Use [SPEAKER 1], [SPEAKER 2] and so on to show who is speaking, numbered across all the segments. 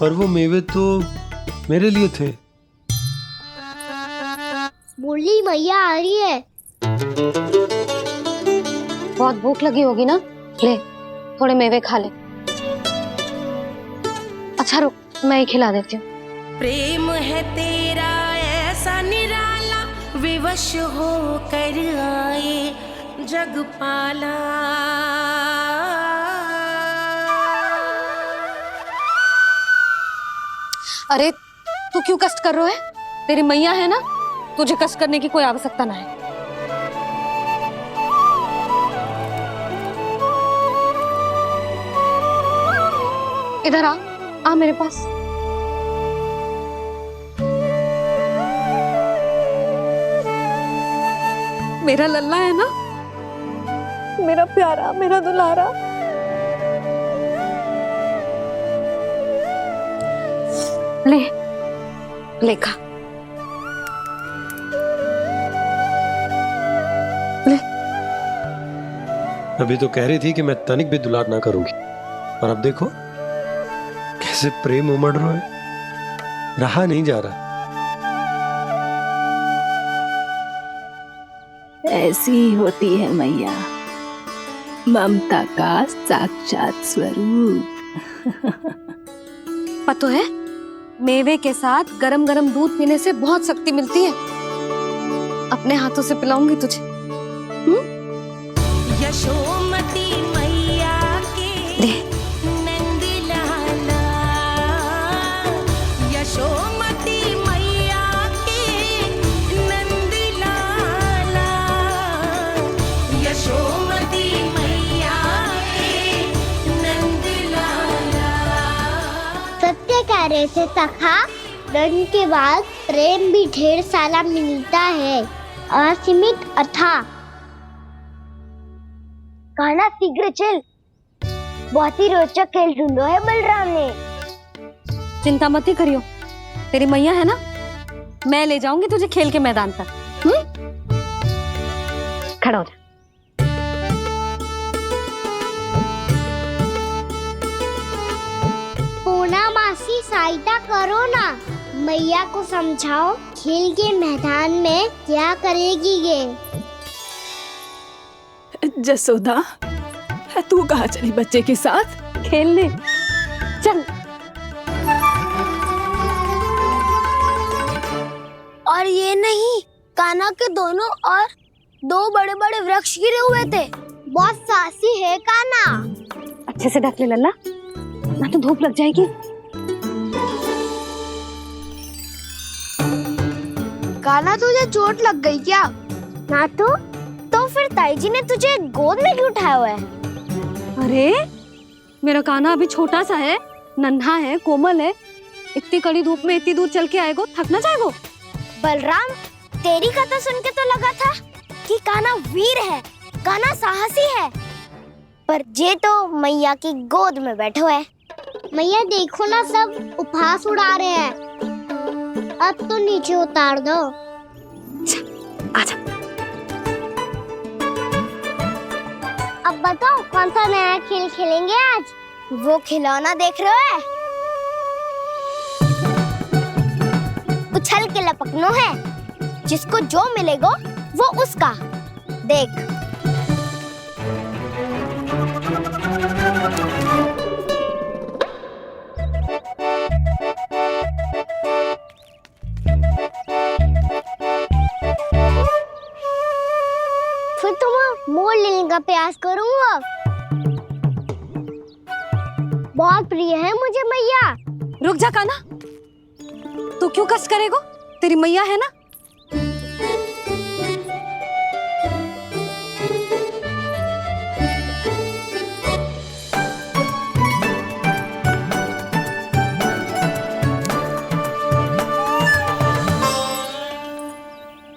[SPEAKER 1] और वो मेवे तो मेरे लिए थे।
[SPEAKER 2] बोली मैया आ रही है।
[SPEAKER 3] बहुत भूख लगी होगी ना, ले थोड़े मेवे खा ले। अच्छा रुक, मैं ही खिला देती हूँ।
[SPEAKER 4] प्रेम है तेरा ऐसा निराला, विवश हो कर आए जगपाला।
[SPEAKER 3] अरे तू क्यों कष्ट कर रहा है? तेरी मैया है ना, तुझे कष्ट करने की कोई आवश्यकता ना है। इधर आ मेरे पास। मेरा लल्ला है ना, मेरा प्यारा, मेरा दुलारा। ले ले खा ले।
[SPEAKER 1] अभी तो कह रही थी कि मैं तनिक भी दुलार ना करूंगी, और अब देखो कैसे प्रेम उमड़ रहा है, रहा नहीं जा रहा।
[SPEAKER 5] ऐसी ही होती है मैया, ममता का साक्षात स्वरूप।
[SPEAKER 3] पता है, मेवे के साथ गरम गरम दूध पीने से बहुत शक्ति मिलती है। अपने हाथों से पिलाऊंगी तुझे।
[SPEAKER 4] यशोमती मैया के नंद लाला, यशोमती मैया के नंद लाला, यशोमती मैया के नंद लाला।
[SPEAKER 2] सत्य कह रहे थे सखा, धन के बाद प्रेम भी ढेर सारा मिलता है, असीमित अथाह। गाना शीघ्र चल, बहुत ही रोचक खेल ढूंढो है बलराम ने।
[SPEAKER 3] चिंता मत ही करियो, तेरी मैया है ना, मैं ले जाऊंगी तुझे खेल के मैदान तक। खड़ा हो जा।
[SPEAKER 2] पूना मासी सहायता करो ना, मैया को समझाओ खेल के मैदान में क्या करेगी ये।
[SPEAKER 5] जसोदा, तू कहाँ चली बच्चे के साथ?
[SPEAKER 3] खेलने चल।
[SPEAKER 2] और ये नहीं, कान्हा के दोनों और दो बड़े बड़े वृक्ष गिरे हुए थे। बहुत साहसी है कान्हा।
[SPEAKER 3] अच्छे से ढक ले लल्ला, ना तो धूप लग जाएगी।
[SPEAKER 2] कान्हा तुझे चोट लग गई क्या? ना तो फिर ताई जी ने तुझे गोद में क्यों उठाया हुआ है?
[SPEAKER 3] अरे मेरा कान्हा अभी छोटा सा है, नन्हा है, कोमल है। इतनी कड़ी धूप में इतनी दूर चल के आएगो, थक ना जाएगो।
[SPEAKER 2] बलराम, तेरी कथा सुन के तो लगा था कि कान्हा वीर है, कान्हा साहसी है, पर जे तो मैया की गोद में बैठो है। मैया देखो ना, सब उपहास उड़ा रहे हैं। अब तो नीचे उतार दो।
[SPEAKER 3] आजा।
[SPEAKER 2] अब बताओ कौन सा नया खेल खेलेंगे आज? वो खिलौना देख रहे हो? उछल के लपकनो है, जिसको जो मिलेगा वो उसका। देख। फिर तुम मोड़ लेने का प्रयास करूंगा। बहुत प्रिय है मुझे मैया।
[SPEAKER 3] रुक जा कान्हा, तू क्यों कष्ट करेगो? तेरी मैया है ना।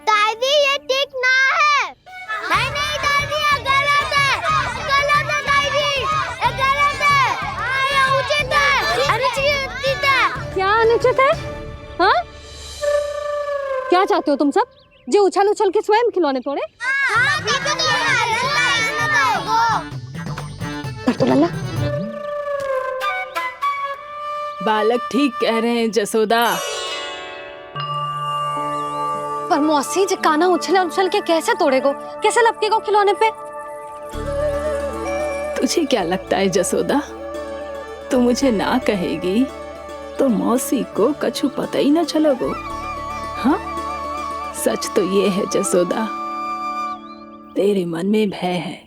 [SPEAKER 2] दादी ये ठीक ना है। नहीं नहीं दादी, ये गलत है, गलत है दादी, ये गलत है, ये उचित है, अनुचित है।
[SPEAKER 3] क्या अनुचित है? हाँ? क्या चाहते हो तुम सब? जो उछल उछल के स्वयं खिलौने तोड़े?
[SPEAKER 2] हाँ, ठीक है,
[SPEAKER 3] कर तो लल्ला।
[SPEAKER 5] बालक ठीक कह रहे हैं जसोदा।
[SPEAKER 3] पर मौसी जे काना उछल उछल के कैसे तोड़ेगो, कैसे लपकेगो खिलौने पे?
[SPEAKER 5] तुझे क्या लगता है जसोदा, तू मुझे ना कहेगी तो मौसी को कछु पता ही ना चलोगो? हाँ, सच तो ये है जसोदा, तेरे मन में भय है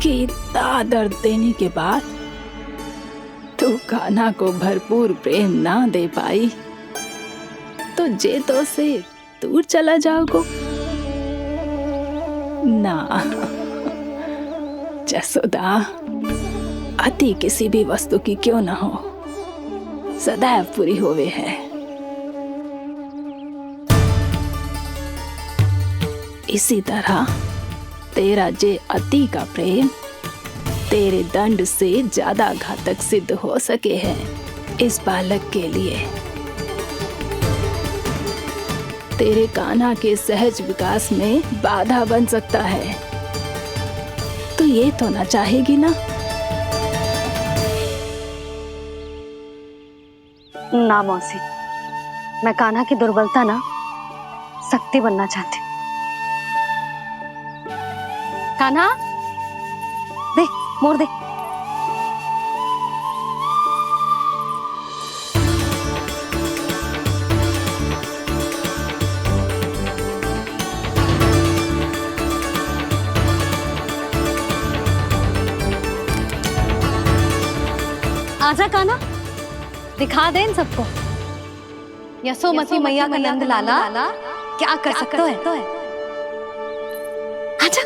[SPEAKER 5] कि इतना दर्द देने के बाद तू कान्हा को भरपूर प्रेम ना दे पाई तो जेतो से दूर चला जाओगो ना। जसोदा, अति किसी भी वस्तु की क्यों ना हो, सदैव पूरी होवे है। इसी तरह तेरा जे अति का प्रेम तेरे दंड से ज्यादा घातक सिद्ध हो सके है इस बालक के लिए। तेरे कान्हा के सहज विकास में बाधा बन सकता है, तो ये तो ना चाहेगी ना?
[SPEAKER 3] ना मौसी, मैं कान्हा की दुर्बलता ना शक्ति बनना चाहती हूँ। कान्हा, दे मोड़ दे। आजा कान्हा, दिखा दे इन सबको यशोमती मैया का नंद लाला क्या कर सकता है। आजा।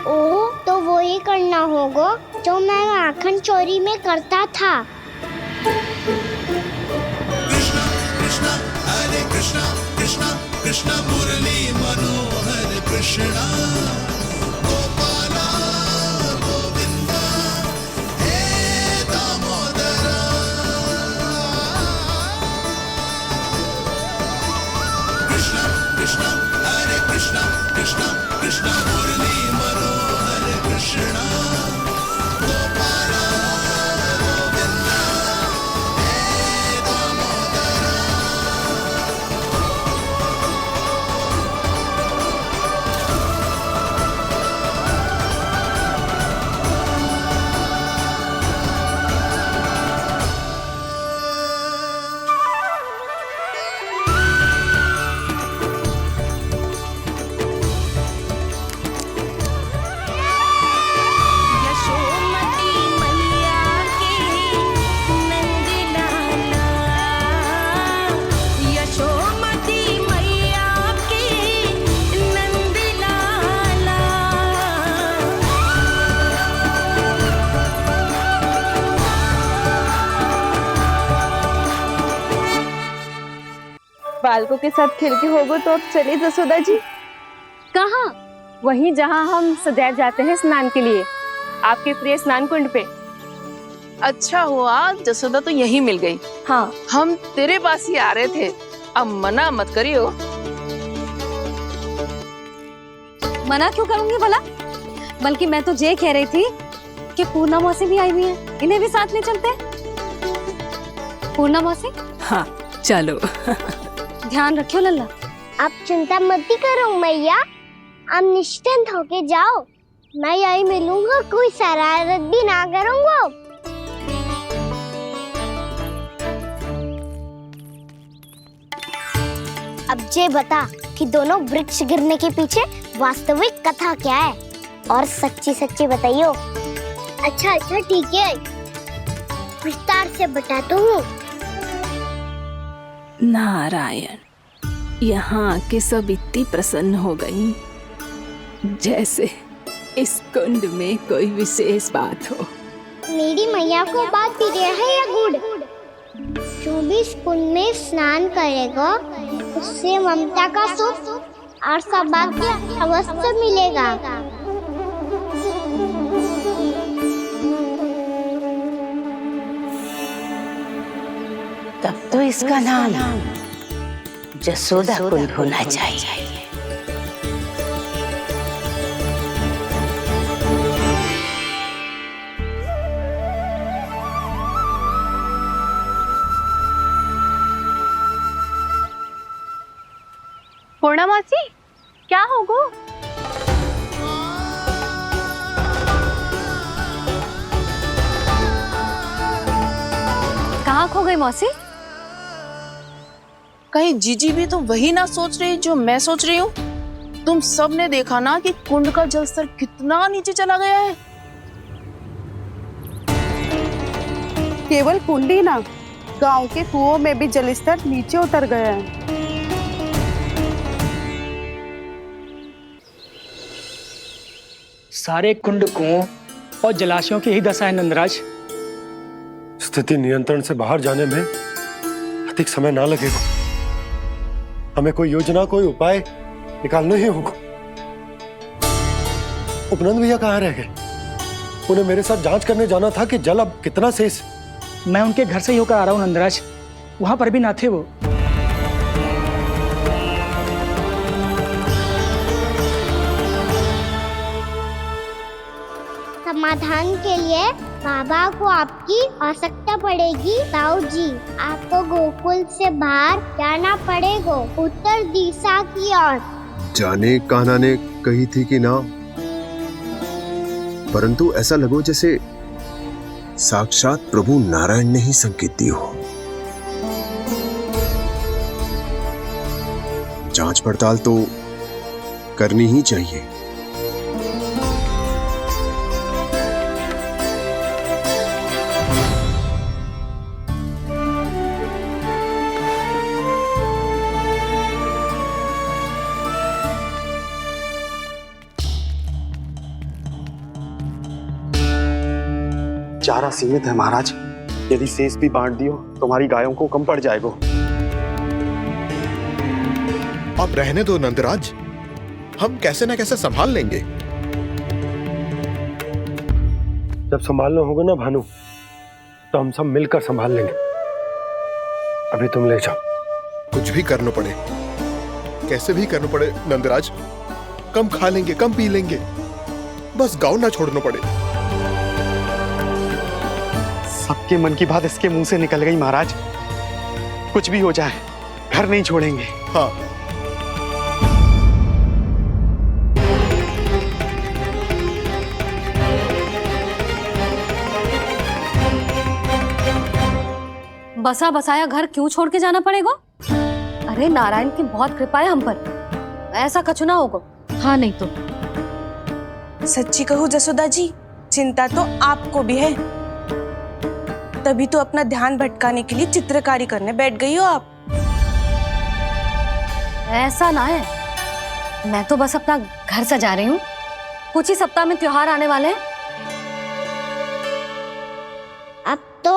[SPEAKER 2] ओ, तो वो ही करना होगा जो मैं माखन चोरी में करता था।
[SPEAKER 6] कृष्ण मुरली मनोहर कृष्णा गोपाला गोविंदा हे दामोदरा। कृष्ण कृष्ण हरे कृष्ण कृष्ण कृष्ण मुरली मनोहर कृष्णा गोपाला गोविंदा हे दामोदरा।
[SPEAKER 4] यशोमती मैया के नंद लाला, यशोमती मैया के नंद लाला।
[SPEAKER 7] बालकों के साथ खेल के होगो तो अब चलिए जसोदा जी।
[SPEAKER 3] कहाँ?
[SPEAKER 7] वहीं जहाँ हम सदैव जाते हैं स्नान के लिए, आपके प्रिय स्नान कुंड पे।
[SPEAKER 8] अच्छा हुआ जसोदा तो यहीं मिल गई।
[SPEAKER 7] हाँ,
[SPEAKER 8] हम तेरे पास ही आ रहे थे, अब मना मत करियो।
[SPEAKER 3] मना क्यों करूंगी भला? बल्कि मैं तो ये कह रही थी कि पूर्णा मौसी भी आई हुई है, इन्हें भी साथ ले चलते हैं। पूर्णा मौसी,
[SPEAKER 5] हाँ चलो।
[SPEAKER 3] ध्यान रखियो लल्ला।
[SPEAKER 2] आप चिंता मत करो मैया, आप निश्चिंत होके जाओ, मैं यही मिलूंगा, कोई शरारत भी ना करूंगा। अब ये बता कि दोनों वृक्ष गिरने के पीछे वास्तविक कथा क्या है, और सच्ची सच्ची बताइयो। अच्छा अच्छा ठीक है, विस्तार से बताता हूँ।
[SPEAKER 5] नारायण, यहाँ के सब इतनी प्रसन्न हो गई जैसे इस कुंड में कोई विशेष बात हो।
[SPEAKER 2] मेरी मैया को बात प्रिय है या गुड़? जो भी इस कुंड में स्नान करेगा उससे ममता का सुख और सौभाग्य अवश्य मिलेगा।
[SPEAKER 9] तब तो इसका नाम जसोदा कुंड होना चाहिए।
[SPEAKER 8] पूर्णा मासी क्या होगो?
[SPEAKER 3] कहाँ खो गई मौसी?
[SPEAKER 8] कहीं जीजी भी तो वही ना सोच रही जो मैं सोच रही हूँ? तुम सब ने देखा ना कि कुंड का जलस्तर कितना नीचे चला गया है।
[SPEAKER 10] केवल कुंड ही ना, गांव के कुओं में भी जलस्तर नीचे उतर गया है।
[SPEAKER 11] सारे कुंड कुओं और जलाशयों की ही दशा है नंदराज।
[SPEAKER 1] स्थिति नियंत्रण से बाहर जाने में अधिक समय ना लगेगा। हमें कोई योजना, कोई उपाय निकालना ही होगा। उपनंद भैया कहाँ रह गए? उन्हें मेरे साथ जांच करने जाना था कि जल अब कितना शेष।
[SPEAKER 11] मैं उनके घर से ही होकर आ रहा हूँ नंदराज, वहां पर भी ना थे वो।
[SPEAKER 2] समाधान के लिए बाबा को आपकी आवश्यकता पड़ेगी। ताऊ जी, आपको गोकुल से बाहर जाना पड़ेगा, उत्तर दिशा की ओर।
[SPEAKER 12] जाने कान्हा ने कही थी कि ना, परंतु ऐसा लगो जैसे साक्षात प्रभु नारायण ने ही संकेत दी हो। जांच पड़ताल तो करनी ही चाहिए।
[SPEAKER 13] चारा सीमित है महाराज, यदि शेष भी बांट दियो तो हमारी गायों को कम पड़ जाएगा।
[SPEAKER 12] अब रहने दो नंदराज, हम कैसे न कैसे संभाल लेंगे।
[SPEAKER 1] जब संभालना होगा ना भानु, तो हम सब मिलकर संभाल लेंगे। अभी तुम ले जाओ।
[SPEAKER 12] कुछ भी करना पड़े, कैसे भी करना पड़े नंदराज, कम खा लेंगे, कम पी लेंगे, बस गांव ना छोड़ना पड़े।
[SPEAKER 13] सबके मन की बात इसके मुंह से निकल गई महाराज। कुछ भी हो जाए, घर नहीं छोड़ेंगे।
[SPEAKER 12] हाँ,
[SPEAKER 3] बसा बसाया घर क्यों छोड़ के जाना पड़ेगा? अरे नारायण की बहुत कृपा है हम पर, ऐसा कछु ना होगा। हाँ नहीं तो
[SPEAKER 14] सच्ची कहूँ जसोदा जी, चिंता तो आपको भी है, तभी तो अपना ध्यान भटकाने के लिए चित्रकारी करने बैठ गई हो आप।
[SPEAKER 3] ऐसा ना है, मैं तो बस अपना घर सजा रही हूँ। कुछ ही सप्ताह में त्योहार आने वाले हैं।
[SPEAKER 2] अब तो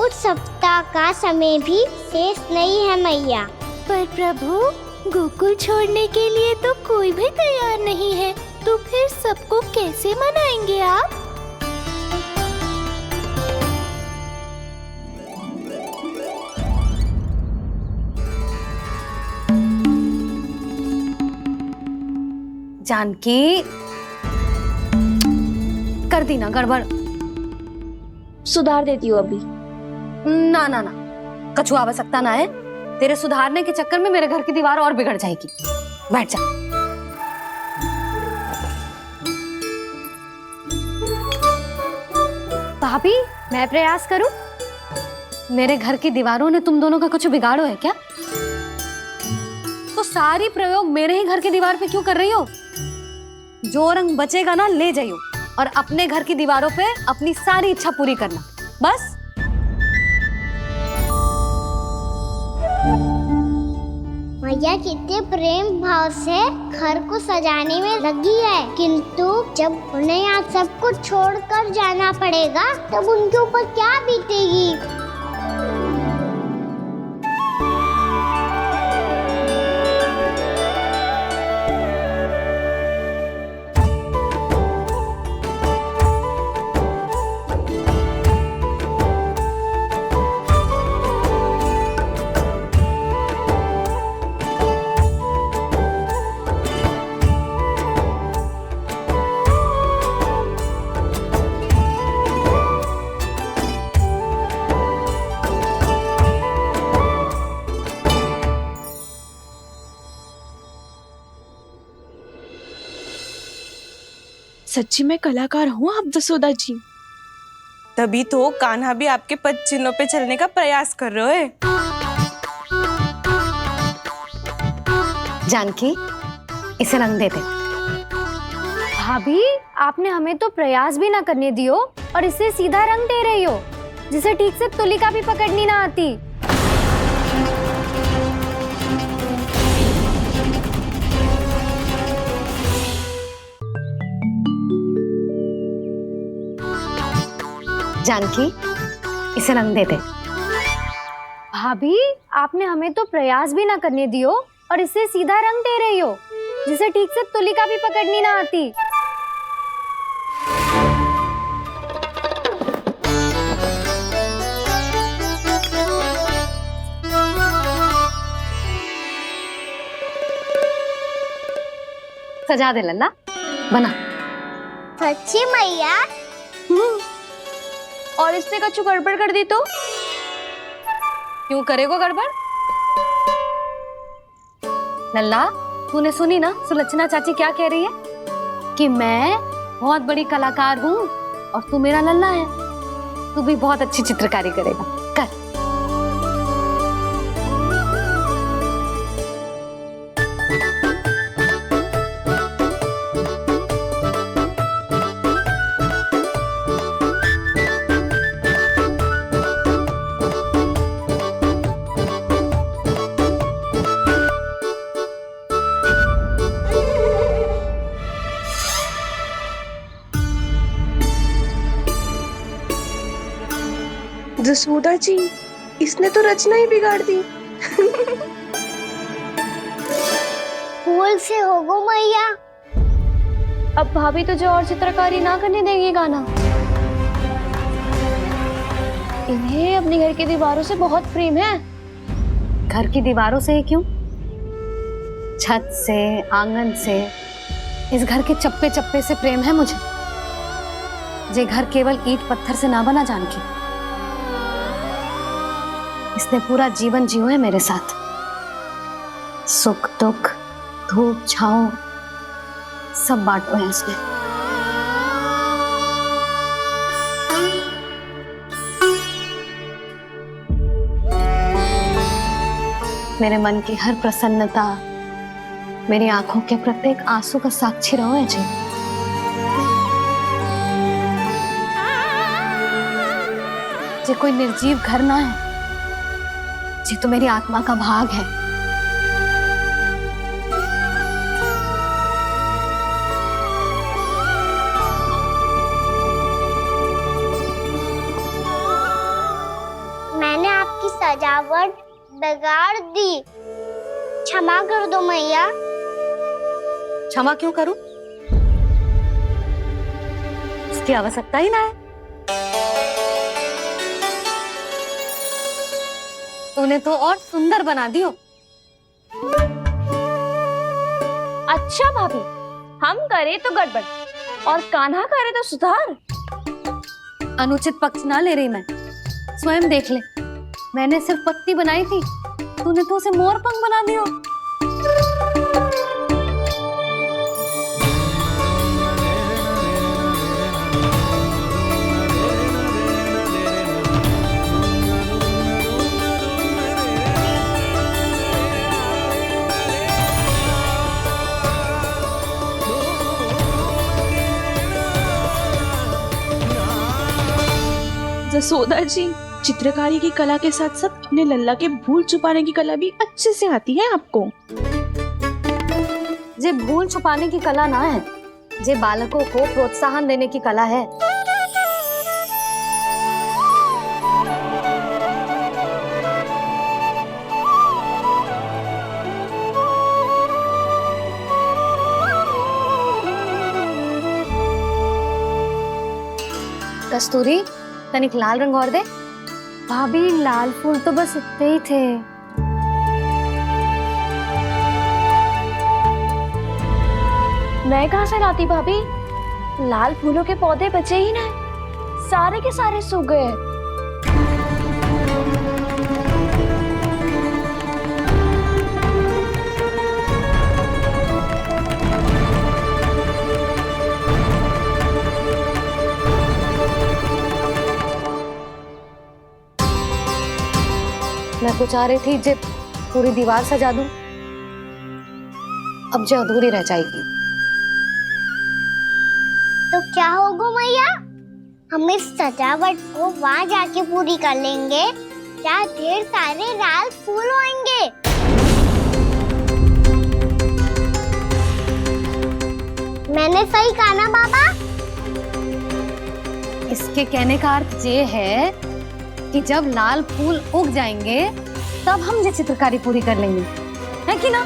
[SPEAKER 2] उस सप्ताह का समय भी शेष नहीं है मैया।
[SPEAKER 4] पर प्रभु, गोकुल छोड़ने के लिए तो कोई भी तैयार नहीं है, तो फिर सबको कैसे मनाएंगे आप?
[SPEAKER 3] जानकी, कर दी ना गड़बड़।
[SPEAKER 2] सुधार देती हूँ अभी।
[SPEAKER 3] ना ना ना, कछु आवश्यकता ना है। तेरे सुधारने के चक्कर में मेरे घर की दीवार और बिगड़ जाएगी। बैठ जा। भाभी, मैं प्रयास करूं? मेरे घर की दीवारों ने तुम दोनों का कुछ बिगाड़ो है क्या? तो सारी प्रयोग मेरे ही घर की दीवार पे क्यों कर रही हो? जो रंग बचेगा ना ले जाइयो, और अपने घर की दीवारों पे अपनी सारी इच्छा पूरी करना, बस।
[SPEAKER 2] मैया कितने प्रेम भाव से घर को सजाने में लगी है, किंतु जब उन्हें यहाँ सब कुछ छोड़कर जाना पड़ेगा तब उनके ऊपर क्या बीतेगी?
[SPEAKER 14] सच्ची में कलाकार हूँ आप जसोदा जी। तभी तो कान्हा भी आपके पद चिन्हों पे चलने का प्रयास कर रहे हैं।
[SPEAKER 3] जानकी, इसे रंग दे दे। भाभी, आपने हमें तो प्रयास भी ना करने दियो और इसे सीधा रंग दे रही हो, जिसे ठीक से तुलिका भी पकड़नी ना आती। जानकी, इसे रंग दे दे। भाभी, आपने हमें तो प्रयास भी ना करने दियो और इसे सीधा रंग दे रही हो, जिसे ठीक से तुलिका भी पकड़नी ना आती। सजा दे लल्ला, बना।
[SPEAKER 2] सच्ची मैया?
[SPEAKER 14] और इसने कछु गड़बड़ कर दी तो?
[SPEAKER 3] क्यों करेगो गड़बड़? लल्ला, तूने सुनी ना सुलक्षणा चाची क्या कह रही है? कि मैं बहुत बड़ी कलाकार हूँ और तू मेरा लल्ला है। तू भी बहुत अच्छी चित्रकारी करेगा, कर।
[SPEAKER 14] जसोदा जी, इसने तो रचना ही बिगाड़ दी।
[SPEAKER 2] फूल से होगो मैया।
[SPEAKER 3] अब भाभी तुझे और चित्रकारी ना करने देंगी गाना। इन्हें अपने घर की दीवारों से बहुत प्रेम है। घर की दीवारों से क्यों? छत से, आंगन से, इस घर के चप्पे चप्पे से प्रेम है मुझे। ये घर केवल ईंट पत्थर से ना बना जानकी। इसने पूरा जीवन जियो है मेरे साथ। सुख दुख, धूप छाँव सब बांटो है इसने। मेरे मन की हर प्रसन्नता, मेरी आंखों के प्रत्येक आंसू का साक्षी रहो है जी। ये कोई निर्जीव घर ना है, ये तो मेरी आत्मा का भाग है।
[SPEAKER 2] मैंने आपकी सजावट बिगाड़ दी, क्षमा कर दो मैया।
[SPEAKER 3] क्षमा क्यों करूं? उसकी आवश्यकता ही ना है। तूने तो और सुंदर बना दियो।
[SPEAKER 7] अच्छा भाभी, हम करे तो गड़बड़ और कान्हा करे तो सुधार।
[SPEAKER 3] अनुचित पक्ष ना ले रही मैं, स्वयं देख ले। मैंने सिर्फ पत्ती बनाई थी, तूने तो उसे मोर पंख बना दियो।
[SPEAKER 14] जसोदा जी, चित्रकारी की कला के साथ साथ अपने लल्ला के भूल छुपाने की कला भी अच्छे से आती है आपको।
[SPEAKER 3] ये भूल छुपाने की कला ना है, ये बालकों को प्रोत्साहन देने की कला है। कस्तूरी, तनिक लाल रंग और दे। भाभी, लाल फूल तो बस इतने ही थे।
[SPEAKER 7] मैं कहाँ से लाती भाभी? लाल फूलों के पौधे बचे ही ना, सारे के सारे सूख गए।
[SPEAKER 3] मैं तो चाह रही थी जे पूरी दीवार सजा दूं, अब जो अधूरी रह जाएगी।
[SPEAKER 2] तो क्या होगा मैया, हम इस सजावट को वहाँ जाके पूरी कर लेंगे जहाँ ढेर सारे लाल फूल होंगे। मैंने सही कहा ना बाबा?
[SPEAKER 3] इसके कहने का अर्थ ये है कि जब लाल फूल उग जाएंगे तब हम ये चित्रकारी पूरी कर लेंगे, है कि ना?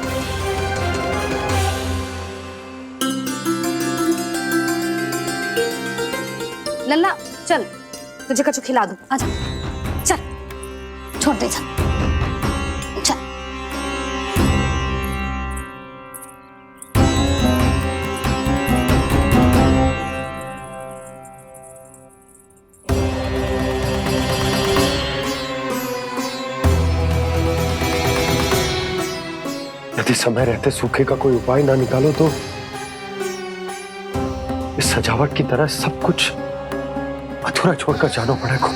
[SPEAKER 3] लल्ला चल, तुझे कछु खिला दूं, आजा, चल, छोड़ दे, चल, चल।
[SPEAKER 1] यदि समय रहते सूखे का कोई उपाय ना निकालो तो इस सजावट की तरह सब कुछ अधूरा छोड़कर जाना पड़ेगा।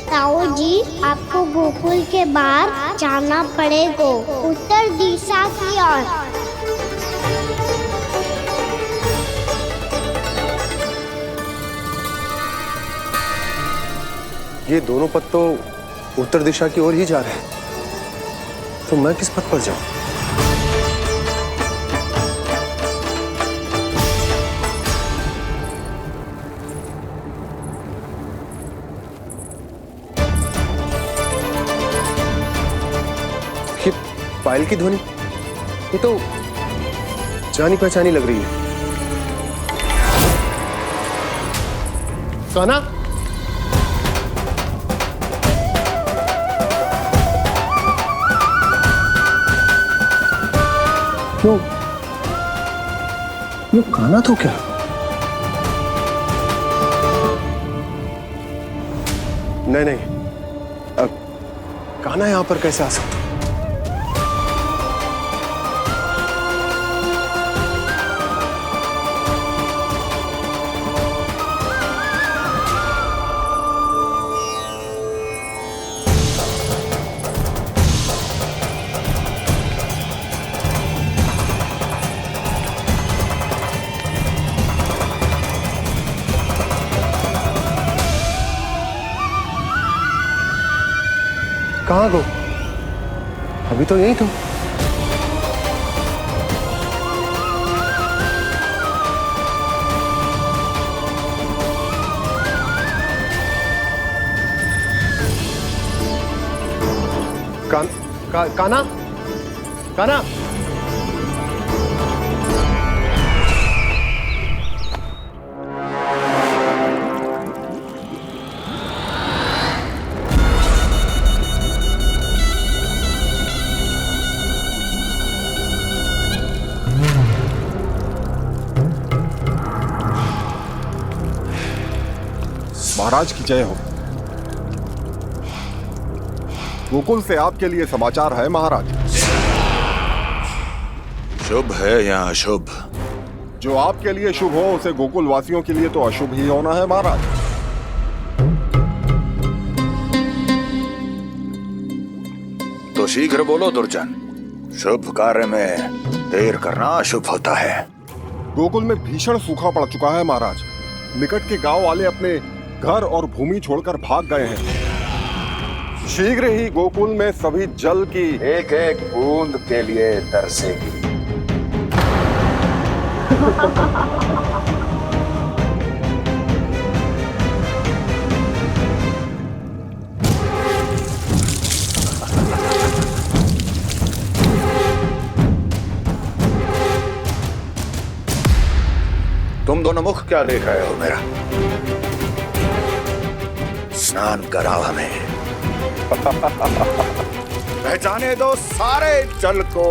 [SPEAKER 2] ताऊ जी, आपको गोकुल के बाहर जाना पड़ेगा, उत्तर दिशा की ओर।
[SPEAKER 15] ये दोनों पथ तो उत्तर दिशा की ओर ही जा रहे हैं, तो मैं किस पथ पर जाऊं? ये पायल की ध्वनि, ये तो जानी पहचानी लग रही है। कान्हा, क्यों? ये कान्हा तो क्या? नहीं नहीं, कान्हा यहां पर कैसे आ सकता? कहाँ गो? अभी तो यही तो। कान्हा, कान्हा,
[SPEAKER 12] महाराज की जय हो। गोकुल से आपके लिए समाचार है महाराज।
[SPEAKER 16] शुभ है या अशुभ?
[SPEAKER 12] जो आपके लिए शुभ हो उसे गोकुल वासियों के लिए तो अशुभ ही होना है महाराज।
[SPEAKER 16] तो शीघ्र बोलो दुर्जन, शुभ कार्य में देर करना अशुभ होता है।
[SPEAKER 12] गोकुल में भीषण सूखा पड़ चुका है महाराज। निकट के गांव वाले अपने घर और भूमि छोड़कर भाग गए हैं। शीघ्र ही गोकुल में सभी जल की
[SPEAKER 16] एक एक बूंद के लिए तरसेगी। तुम दोनों मुख क्या देख रहे हो मेरा? स्नान कराओ हमें। बह जाने दो सारे जल को।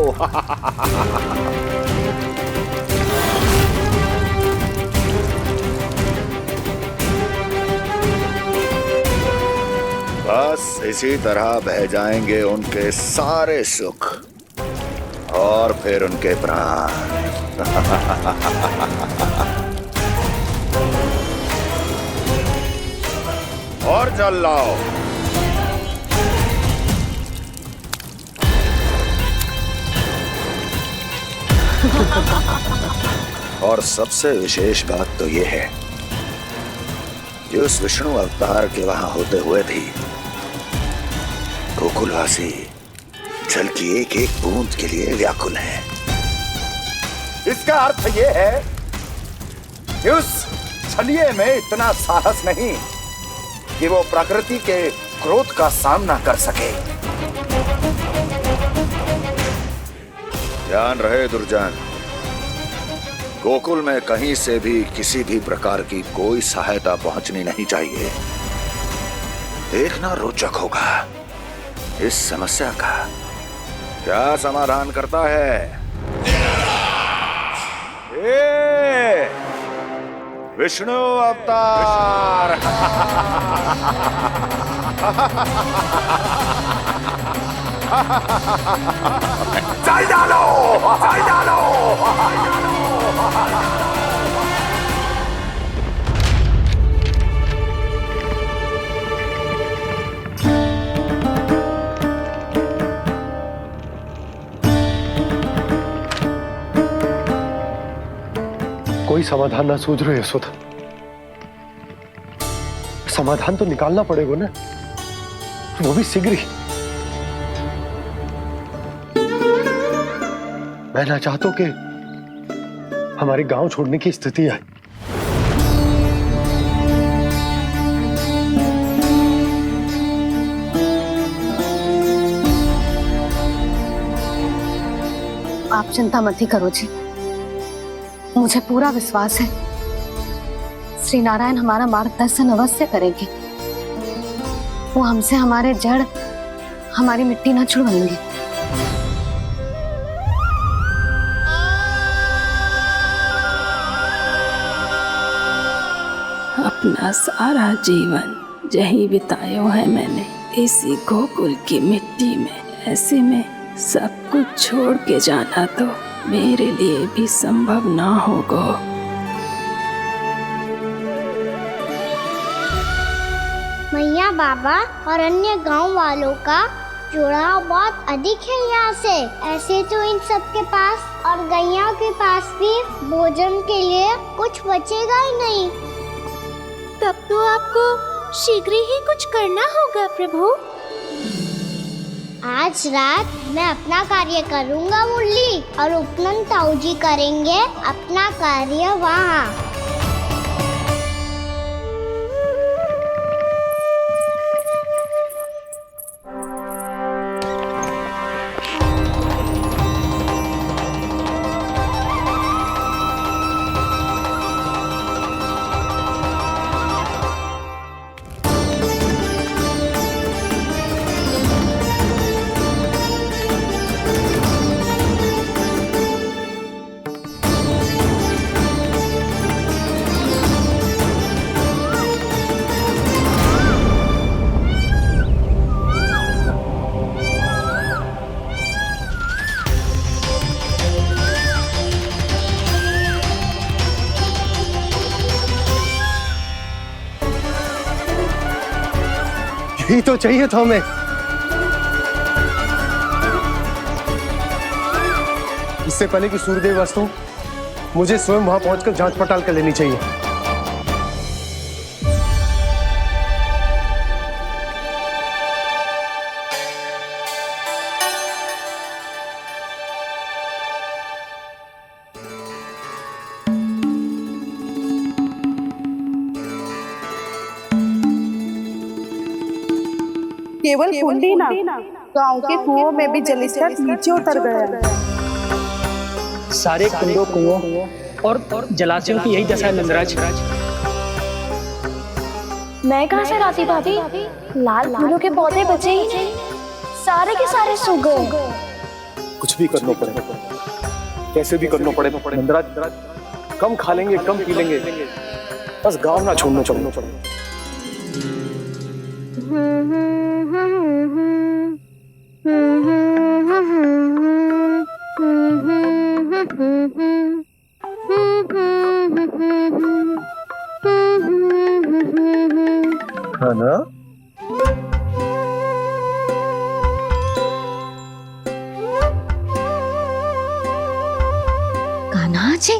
[SPEAKER 16] बस इसी तरह बह जाएंगे उनके सारे सुख और फिर उनके प्राण। और जल लाओ। और सबसे विशेष बात तो यह है कि उस विष्णु अवतार के वहां होते हुए भी गोकुलवासी जल की एक एक बूंद के लिए व्याकुल है। इसका अर्थ यह है कि उस छलिए में इतना साहस नहीं कि वो प्रकृति के क्रोध का सामना कर सके। ध्यान रहे दुर्जन, गोकुल में कहीं से भी किसी भी प्रकार की कोई सहायता पहुंचनी नहीं चाहिए। देखना रोचक होगा इस समस्या का क्या समाधान करता है। विष्णु अवतार। चल डालो, चल डालो।
[SPEAKER 1] कोई समाधान ना सूझ रहे यशोदा। समाधान तो निकालना पड़ेगा ना, वो भी शीघ्र ही। मैं ना चाहता कि हमारे गांव छोड़ने की स्थिति आए।
[SPEAKER 3] आप चिंता मत ही करो जी, मुझे पूरा विश्वास है श्री नारायण हमारा मार्गदर्शन अवश्य करेंगे। वो हमसे हमारे जड़, हमारी मिट्टी न छुड़वाएंगे।
[SPEAKER 5] अपना सारा जीवन यही बितायो है मैंने, इसी गोकुल की मिट्टी में। ऐसे में सब कुछ छोड़ के जाना तो मेरे लिए भी संभव ना होगा।
[SPEAKER 2] मैया बाबा और अन्य गांव वालों का जुड़ाव बहुत अधिक है यहाँ से। ऐसे तो इन सब के पास और गैया के पास भी भोजन के लिए कुछ बचेगा ही नहीं।
[SPEAKER 4] तब तो आपको शीघ्र ही कुछ करना होगा प्रभु।
[SPEAKER 2] आज रात मैं अपना कार्य करूँगा मुरली, और उपनंद ताऊ जी करेंगे अपना कार्य वहाँ।
[SPEAKER 1] यही तो चाहिए था हमें। इससे पहले कि सूर्यदेव वस्तु, मुझे स्वयं वहां पहुंचकर जांच पड़ताल कर लेनी चाहिए।
[SPEAKER 10] केवल कुंडी ना, गांव के कुओं में भी जलस्तर नीचे उतर गया है।
[SPEAKER 11] सारे कुंडों, कुओं और जलाशयों की यही दशा है नंदराज।
[SPEAKER 7] मैं कहाँ से लाती भाभी? लाल फूलों के पौधे बचे ही नहीं, सारे के सारे सो गए।
[SPEAKER 15] कुछ भी करना पड़ेगा, कैसे भी करना पड़ेगा। नंदराज, कम खा लेंगे, कम पी लेंगे, बस गाँव ना छोड़ना पड़ेगा। है ना?
[SPEAKER 3] कान्हा जी,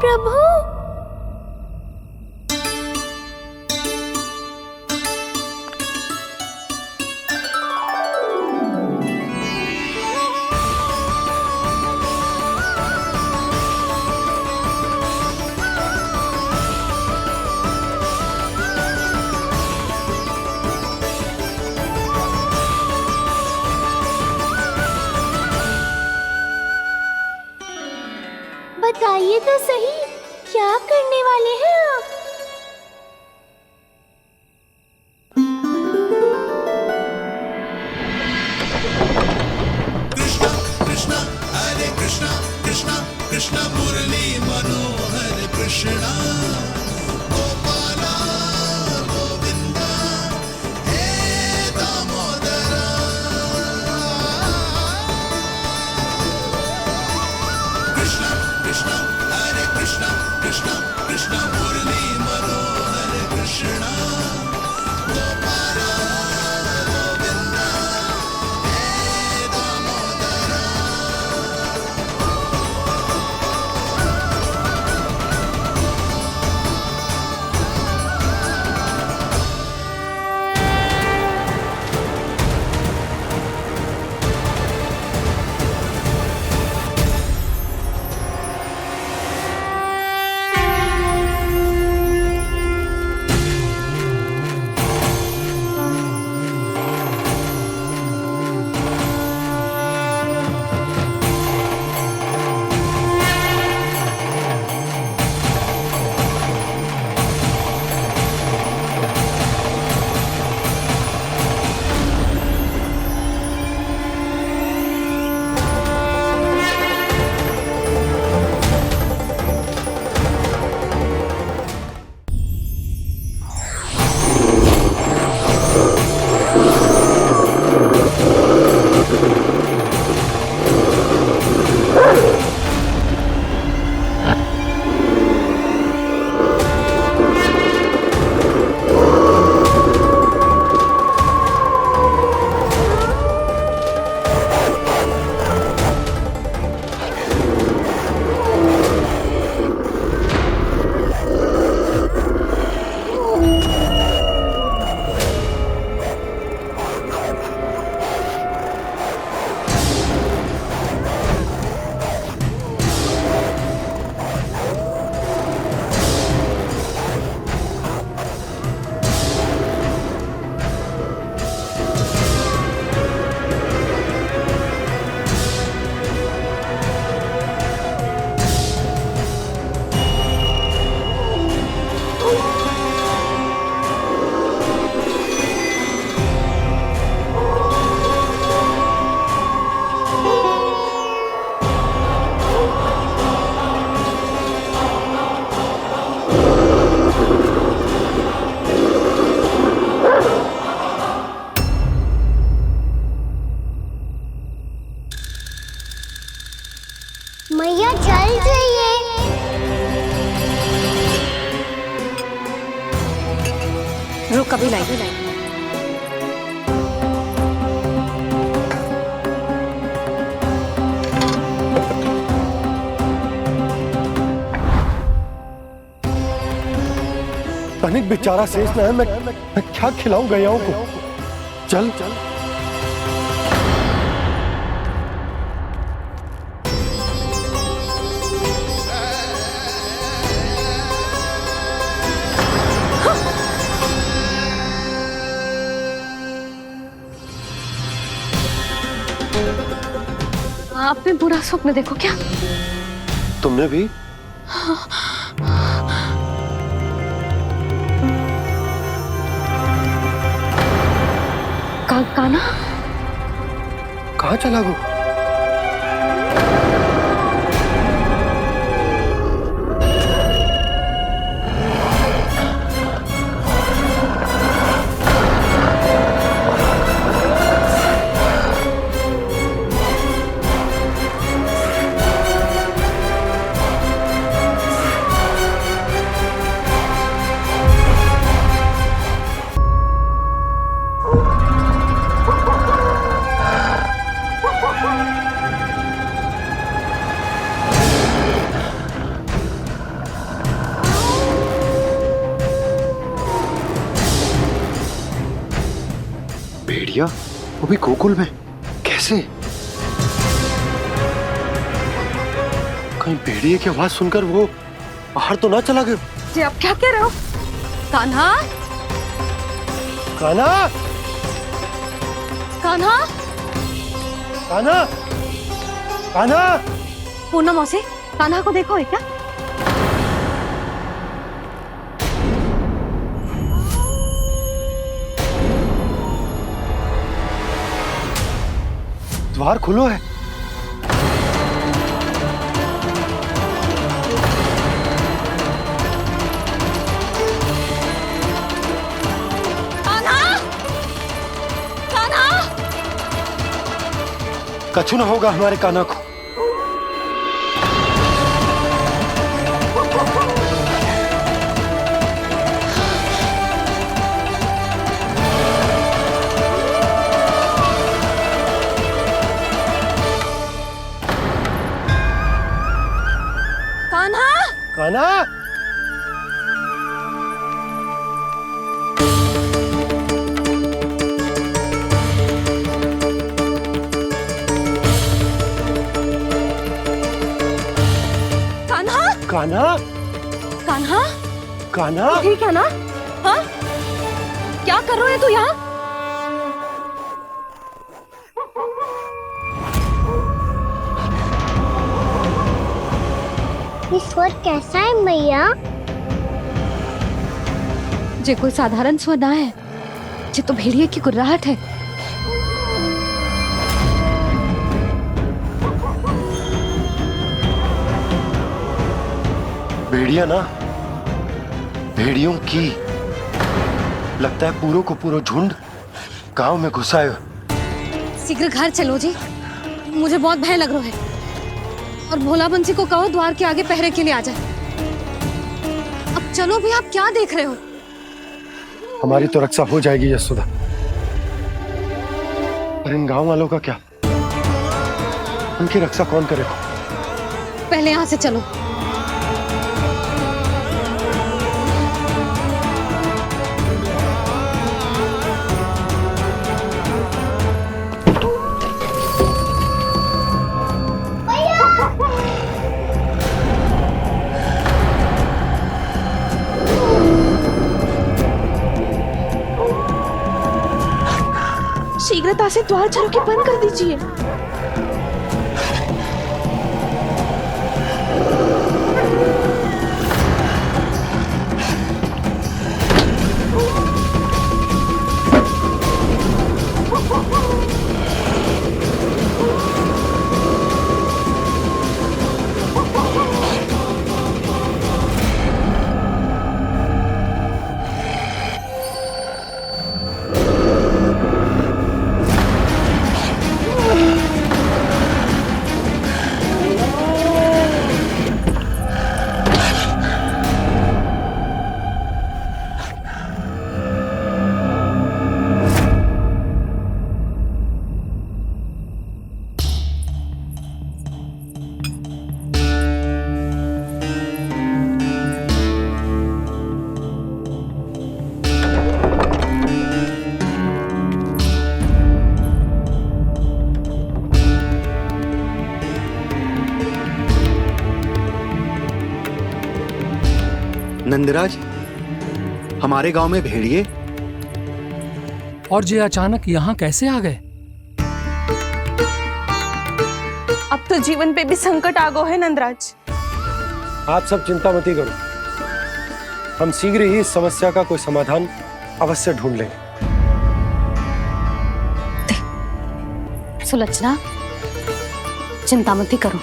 [SPEAKER 4] प्रभु, बताइए तो सही, क्या करने वाले हैं आप?
[SPEAKER 6] कृष्णा कृष्णा हरे कृष्णा कृष्णा कृष्णा मुरली मनोहर कृष्णा गोपाला गोविंदा हे दामोदरा। कृष्णा कृष्णा हरे कृष्णा कृष्णा कृष्णा मुरली मनोहर कृष्णा गोपाला गोविंदा हे दामोदरा।
[SPEAKER 2] मैया चल जाइए।
[SPEAKER 3] कभी लाई।
[SPEAKER 1] तनिक बेचारा शेष न है, मैं क्या खिलाऊं गयाओं को। चल
[SPEAKER 3] आपने बुरा स्वप्न देखो क्या?
[SPEAKER 1] तुमने भी?
[SPEAKER 3] काना
[SPEAKER 1] कहाँ चला गो? भेड़िया वो भी गोकुल में कैसे? कहीं भेड़िए की आवाज सुनकर वो बाहर तो ना चला गया?
[SPEAKER 3] जी आप क्या कह रहे हो? कान्हा,
[SPEAKER 1] कान्हा,
[SPEAKER 3] कान्हा,
[SPEAKER 1] कान्हा, कान्हा।
[SPEAKER 3] पूनम मौसी, कान्हा को देखो है क्या?
[SPEAKER 1] द्वार खुलो है।
[SPEAKER 3] कान्हा, कान्हा।
[SPEAKER 1] कछु ना होगा हमारे कान्हा को। कान्हा,
[SPEAKER 3] कान्हा,
[SPEAKER 1] कान्हा,
[SPEAKER 3] कान्हा,
[SPEAKER 1] कान्हा।
[SPEAKER 3] ठीक है ना? हाँ? क्या कर रहे हो तू यहाँ?
[SPEAKER 2] ये स्वर कैसा है मैया?
[SPEAKER 3] जे कोई साधारण स्वर ना है, जे तो भेड़िए की गुर्राहट है।
[SPEAKER 1] भेड़िया ना, भेड़ियों की लगता है पूरों को पूरा झुंड गांव में घुसा है।
[SPEAKER 3] शीघ्र घर चलो जी, मुझे बहुत भय लग रहा है। और भोला बंसी को कहो द्वार के आगे पहरे के लिए आ जाए। अब चलो भी, आप क्या देख रहे हो?
[SPEAKER 1] हमारी तो रक्षा हो जाएगी यशोदा, पर इन गांव वालों का क्या? उनकी रक्षा कौन करेगा?
[SPEAKER 3] पहले यहाँ से चलो।
[SPEAKER 14] शीघ्रता से द्वार चारों के बंद कर दीजिए।
[SPEAKER 13] नंदराज, हमारे गांव में भेड़िए
[SPEAKER 11] और ये अचानक यहाँ कैसे आ गए?
[SPEAKER 14] अब तो जीवन पे भी संकट आ गो है नंदराज।
[SPEAKER 1] आप सब चिंता मत करो, हम शीघ्र ही इस समस्या का कोई समाधान अवश्य ढूंढ लेंगे।
[SPEAKER 3] सुलोचना, चिंता मत करो,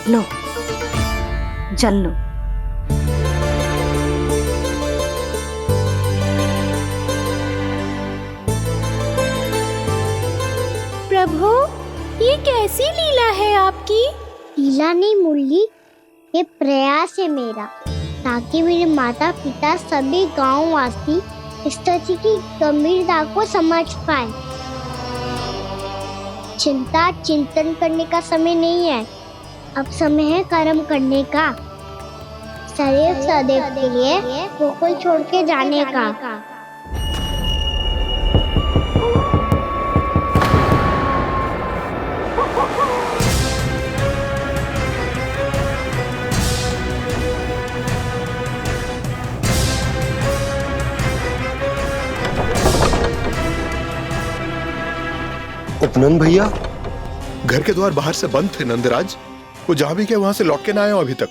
[SPEAKER 3] लो जल लो।
[SPEAKER 4] प्रभु, ये कैसी लीला है आपकी?
[SPEAKER 2] लीला नहीं मुरली, ये प्रयास है मेरा, ताकि मेरे माता पिता सभी गांववासी इस स्थिति की गंभीरता को समझ पाए। चिंता चिंतन करने का समय नहीं है, अब समय है कर्म करने का, सदैव सदैव के लिए गोकुल छोड़ के जाने का।
[SPEAKER 1] उपनंद भैया,
[SPEAKER 17] घर के द्वार बाहर से बंद थे नंदराज, वो जहां भी गए वहां से लौट के ना आए हो अभी तक।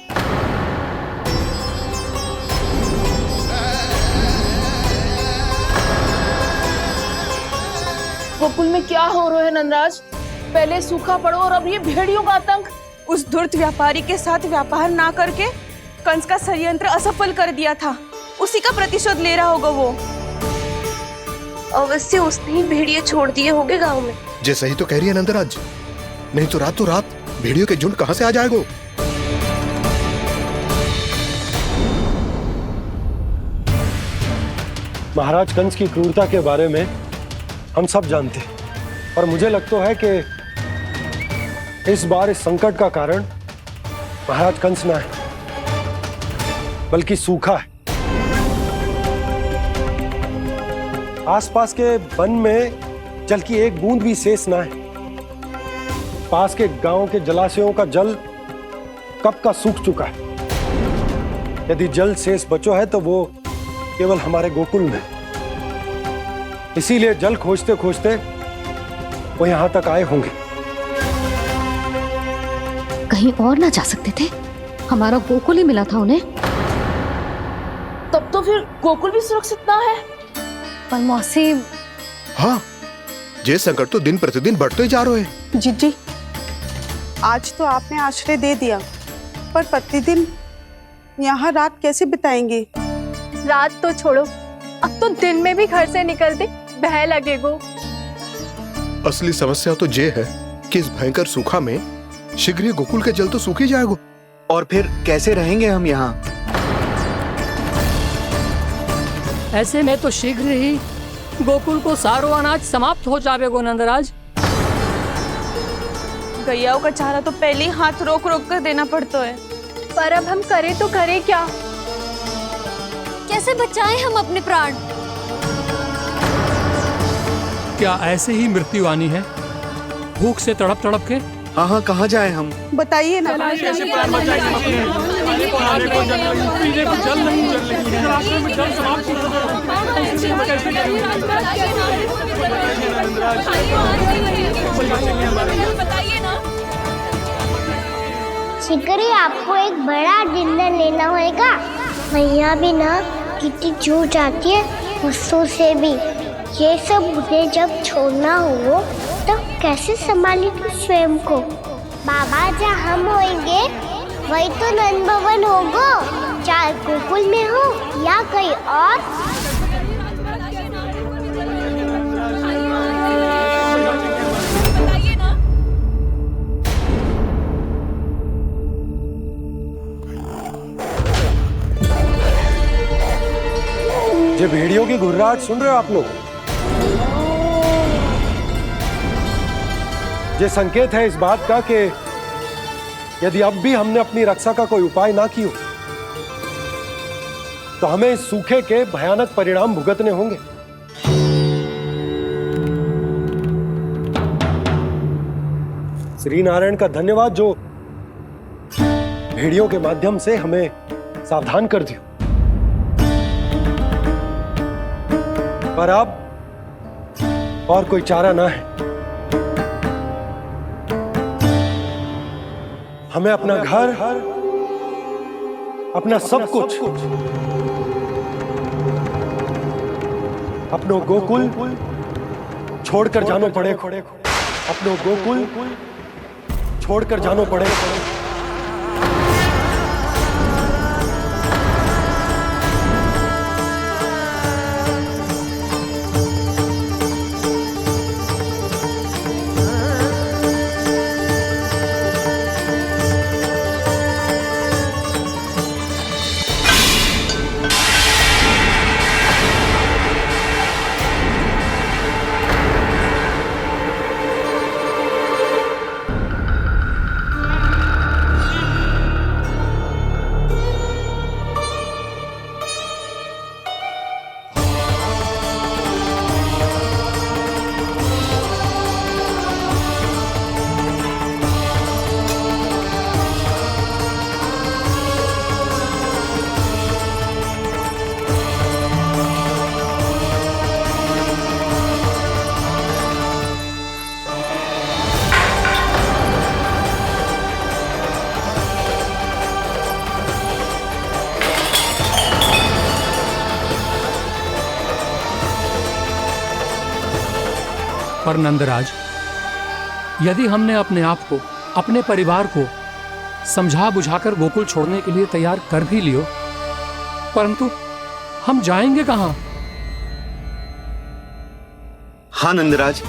[SPEAKER 8] गोकुल में क्या हो रहा है नंदराज? पहले सूखा पड़ो और अब ये भेड़ियों का आतंक।
[SPEAKER 14] उस धूर्त व्यापारी के साथ व्यापार ना करके कंस का षड्यंत्र असफल कर दिया था, उसी का प्रतिशोध ले रहा होगा वो। अवश्य उसने ही भेड़िए छोड़ दिए होंगे गांव में।
[SPEAKER 17] जे सही तो कह रही है नंदराज, नहीं तो रात भेड़ियों के झुंड कहां से आ जाएगा?
[SPEAKER 1] महाराज कंस की क्रूरता के बारे में हम सब जानते हैं, और मुझे लगता है कि इस बार इस संकट का कारण महाराज कंस ना है, बल्कि सूखा है। आसपास के वन में जल की एक बूंद भी शेष ना है। पास के गांव के जलाशयों का जल कब का सूख चुका है। यदि जल शेष बचो है तो वो केवल हमारे गोकुल में। इसीलिए जल खोजते खोजते वो यहां तक आए होंगे।
[SPEAKER 3] कहीं और ना जा सकते थे? हमारा गोकुल ही मिला था उन्हें।
[SPEAKER 8] तब तो फिर गोकुल भी सुरक्षित ना है।
[SPEAKER 3] पर मौसी,
[SPEAKER 17] हाँ, ये संकट तो दिन प्रतिदिन बढ़ते ही जा रहे हैं।
[SPEAKER 10] जीजी, आज तो आपने आश्रय दे दिया, पर प्रतिदिन यहाँ रात कैसे बिताएंगे?
[SPEAKER 7] रात तो छोड़ो, अब तो दिन में भी घर से निकलते भय लगेगो।
[SPEAKER 17] असली समस्या तो ये है कि इस भयंकर सूखा में शीघ्र ही गोकुल के जल तो सूख ही जाएगा।
[SPEAKER 13] और फिर कैसे रहेंगे हम यहाँ?
[SPEAKER 11] ऐसे में तो शीघ्र ही गोकुल को सारो अनाज समाप्त हो जाएगा नंदराज।
[SPEAKER 14] गैयाओं का चारा तो पहले ही हाथ रोक रोक कर देना पड़ता है।
[SPEAKER 7] पर अब हम करें तो करें क्या?
[SPEAKER 3] कैसे बचाएं हम अपने प्राण?
[SPEAKER 11] क्या ऐसे ही मृत्यु आनी है, भूख से तड़प तड़प के?
[SPEAKER 13] हाँ, कहाँ जाए हम?
[SPEAKER 10] बताइए ना।
[SPEAKER 11] कैसे प्राण बचाएं हम अपने? खाने को जल नहीं, पीने को जल नहीं, रास्ते में जल समाप्त हो
[SPEAKER 2] शीघ्र ही आपको एक बड़ा डिनर लेना होगा। मैया भी ना कितनी जूझ आती है गुस्सों से भी। ये सब मुझे जब छोड़ना हो तो कैसे संभालेंगे स्वयं को? बाबा जहाँ हम होंगे वही तो नंद भवन होगा, चाहे गोकुल में हो या कहीं और।
[SPEAKER 1] ये भेड़ियों की घुर्राहट सुन रहे हो आप लोग? ये संकेत है इस बात का कि यदि अब भी हमने अपनी रक्षा का कोई उपाय ना किया तो हमें इस सूखे के भयानक परिणाम भुगतने होंगे। श्री नारायण का धन्यवाद जो भेड़ियों के माध्यम से हमें सावधान कर दिया। पर अब और कोई चारा ना है। हमें अपना घर, अपना सब कुछ, अपनो गोकुल छोड़कर जानो पड़े। अपनो गोकुल छोड़कर जानो पड़े।
[SPEAKER 11] पर नंदराज, यदि हमने अपने आप को, अपने परिवार को समझा बुझाकर गोकुल छोड़ने के लिए तैयार कर भी लियो, परंतु हम जाएंगे कहां?
[SPEAKER 13] हाँ नंदराज,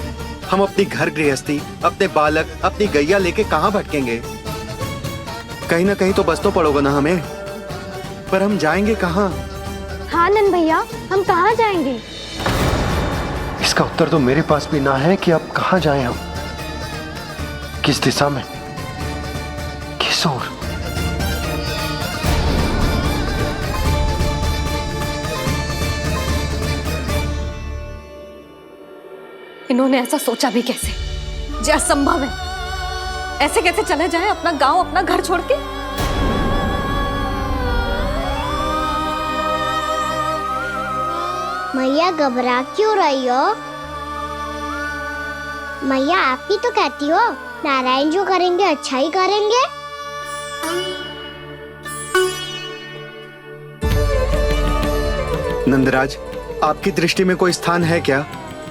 [SPEAKER 13] हम अपनी घर गृहस्थी, अपने बालक, अपनी गैया लेके कहां भटकेंगे? कहीं ना कहीं तो बस तो पड़ोगे ना हमें, पर हम जाएंगे कहां?
[SPEAKER 3] हाँ नंद भैया, हम कहाँ जाएंगे?
[SPEAKER 1] इसका उत्तर तो मेरे पास भी ना है कि अब कहां जाएं हम, किस दिशा में, किस ओर।
[SPEAKER 3] इन्होंने ऐसा सोचा भी कैसे? जो असंभव है। ऐसे कैसे चले जाएं अपना गांव, अपना घर छोड़ के?
[SPEAKER 2] मैया घबरा क्यों रही हो? मैया आप ही तो कहती हो नारायण जो करेंगे अच्छा ही करेंगे।
[SPEAKER 13] नंदराज, आपकी दृष्टि में कोई स्थान है क्या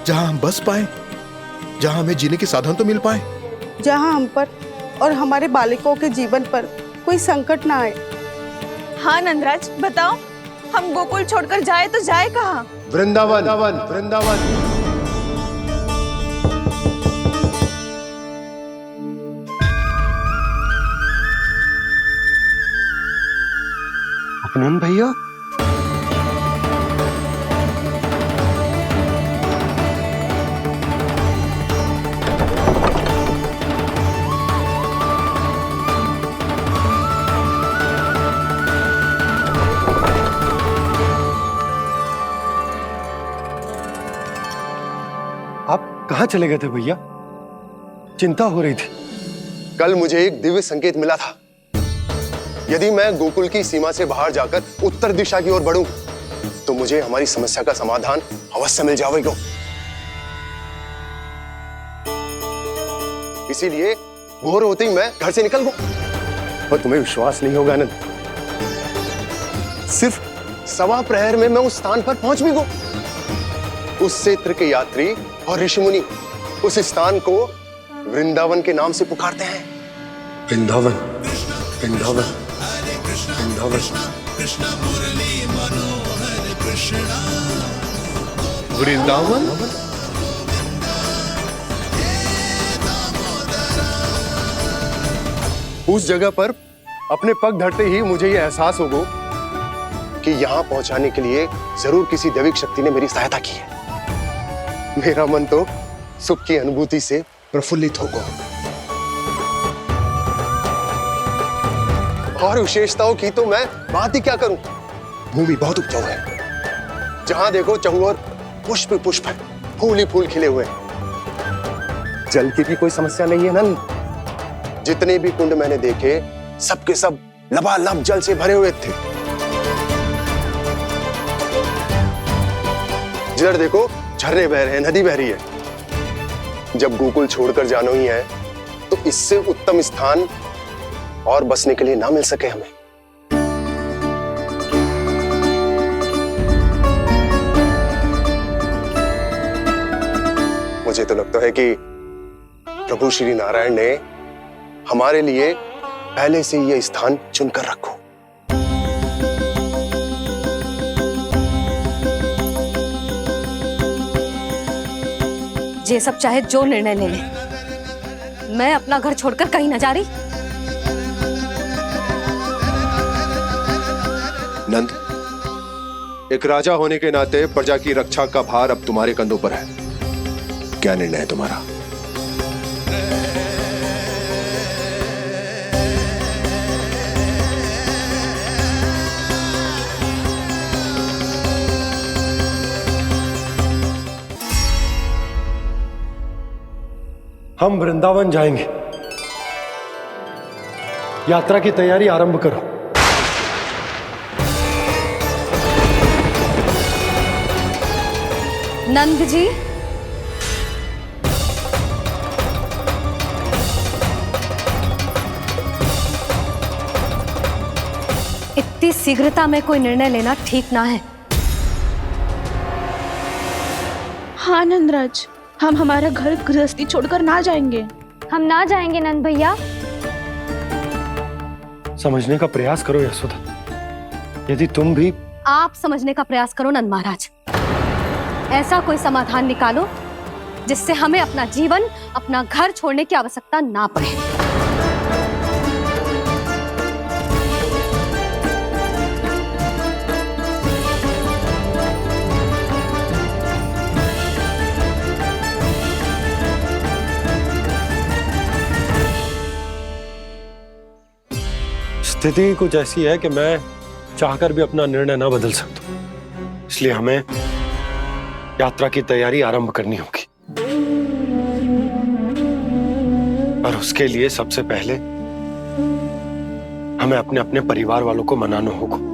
[SPEAKER 17] जहां हम बस पाए, जहां हमें जीने के साधन तो मिल पाए,
[SPEAKER 10] जहाँ हम पर और हमारे बालकों के जीवन पर कोई संकट ना आए।
[SPEAKER 14] हाँ नंदराज, बताओ हम गोकुल छोड़कर जाए तो जाए कहाँ?
[SPEAKER 1] वृंदावन, वृंदावन।
[SPEAKER 13] अपनन भैया,
[SPEAKER 1] कहां चले गए थे भैया? चिंता हो रही थी।
[SPEAKER 12] कल मुझे एक दिव्य संकेत मिला था। यदि मैं गोकुल की सीमा से बाहर जाकर उत्तर दिशा की ओर बढ़ूं, तो मुझे हमारी समस्या का समाधान अवश्य मिल जाएगा। इसीलिए भोर होते ही मैं घर से निकल गया। और तुम्हें विश्वास नहीं होगा आनंद, सिर्फ सवा प्रहर में मैं उस स्थान पर पहुंच भी गया। उस क्षेत्र के यात्री और ऋषिमुनि उस स्थान को वृंदावन के नाम से पुकारते हैं।
[SPEAKER 1] वृंदावन, वृंदावन, वृंदावन।
[SPEAKER 17] वृंदावन।
[SPEAKER 12] उस जगह पर अपने पग धरते ही मुझे यह एहसास होगा कि यहां पहुंचाने के लिए जरूर किसी दैविक शक्ति ने मेरी सहायता की है। मेरा मन तो सुख की अनुभूति से प्रफुल्लित होगा। और विशेषताओं की तो मैं बात ही क्या करूं। भूमि बहुत उपजाऊ है, जहां देखो चहुओर पुष्प पुष्प है, फूल ही फूल खिले हुए हैं। जल की भी कोई समस्या नहीं है नंद। जितने भी कुंड मैंने देखे सबके सब लबालब जल से भरे हुए थे। जिधर देखो झरने बह रहे हैं, नदी बह रही है। जब गोकुल छोड़कर जाना ही है तो इससे उत्तम स्थान और बसने के लिए ना मिल सके हमें। मुझे तो लगता है कि प्रभु श्री नारायण ने हमारे लिए पहले से यह स्थान चुनकर रखो।
[SPEAKER 3] ये सब चाहे जो निर्णय ले ले, मैं अपना घर छोड़कर कहीं न जा रही।
[SPEAKER 12] नंद, एक राजा होने के नाते प्रजा की रक्षा का भार अब तुम्हारे कंधों पर है। क्या निर्णय है तुम्हारा?
[SPEAKER 1] हम वृंदावन जाएंगे। यात्रा की तैयारी आरंभ करो।
[SPEAKER 3] नंद जी, इतनी शीघ्रता में कोई निर्णय लेना ठीक ना है।
[SPEAKER 7] हाँ नंदराज, हम हमारा घर गृहस्थी छोड़कर ना जाएंगे।
[SPEAKER 2] हम ना जाएंगे नंद भैया।
[SPEAKER 1] समझने का प्रयास करो यशोदा। यदि तुम भी
[SPEAKER 3] आप समझने का प्रयास करो नंद महाराज। ऐसा कोई समाधान निकालो जिससे हमें अपना जीवन, अपना घर छोड़ने की आवश्यकता ना पड़े।
[SPEAKER 1] स्थिति कुछ ऐसी है कि मैं चाहकर भी अपना निर्णय ना बदल सकता, इसलिए हमें यात्रा की तैयारी आरंभ करनी होगी। और उसके लिए सबसे पहले हमें अपने अपने परिवार वालों को मनाना होगा।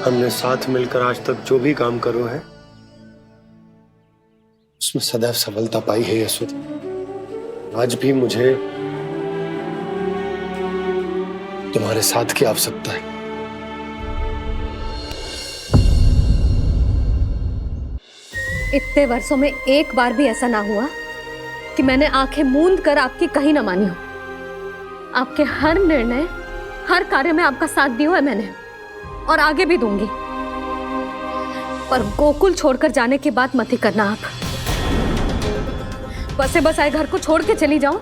[SPEAKER 1] हमने साथ मिलकर आज तक जो भी काम करो है उसमें सदैव सफलता पाई है यशोदा। आज भी मुझे तुम्हारे साथ की आवश्यकता है।
[SPEAKER 3] इतने वर्षों में एक बार भी ऐसा ना हुआ कि मैंने आंखें मूंद कर आपकी कहीं ना मानी हो। आपके हर निर्णय, हर कार्य में आपका साथ दिया है मैंने, और आगे भी दूंगी। पर गोकुल छोड़कर जाने की बात मत ही करना आप। बसे बसाए घर को छोड़ के चली जाऊं,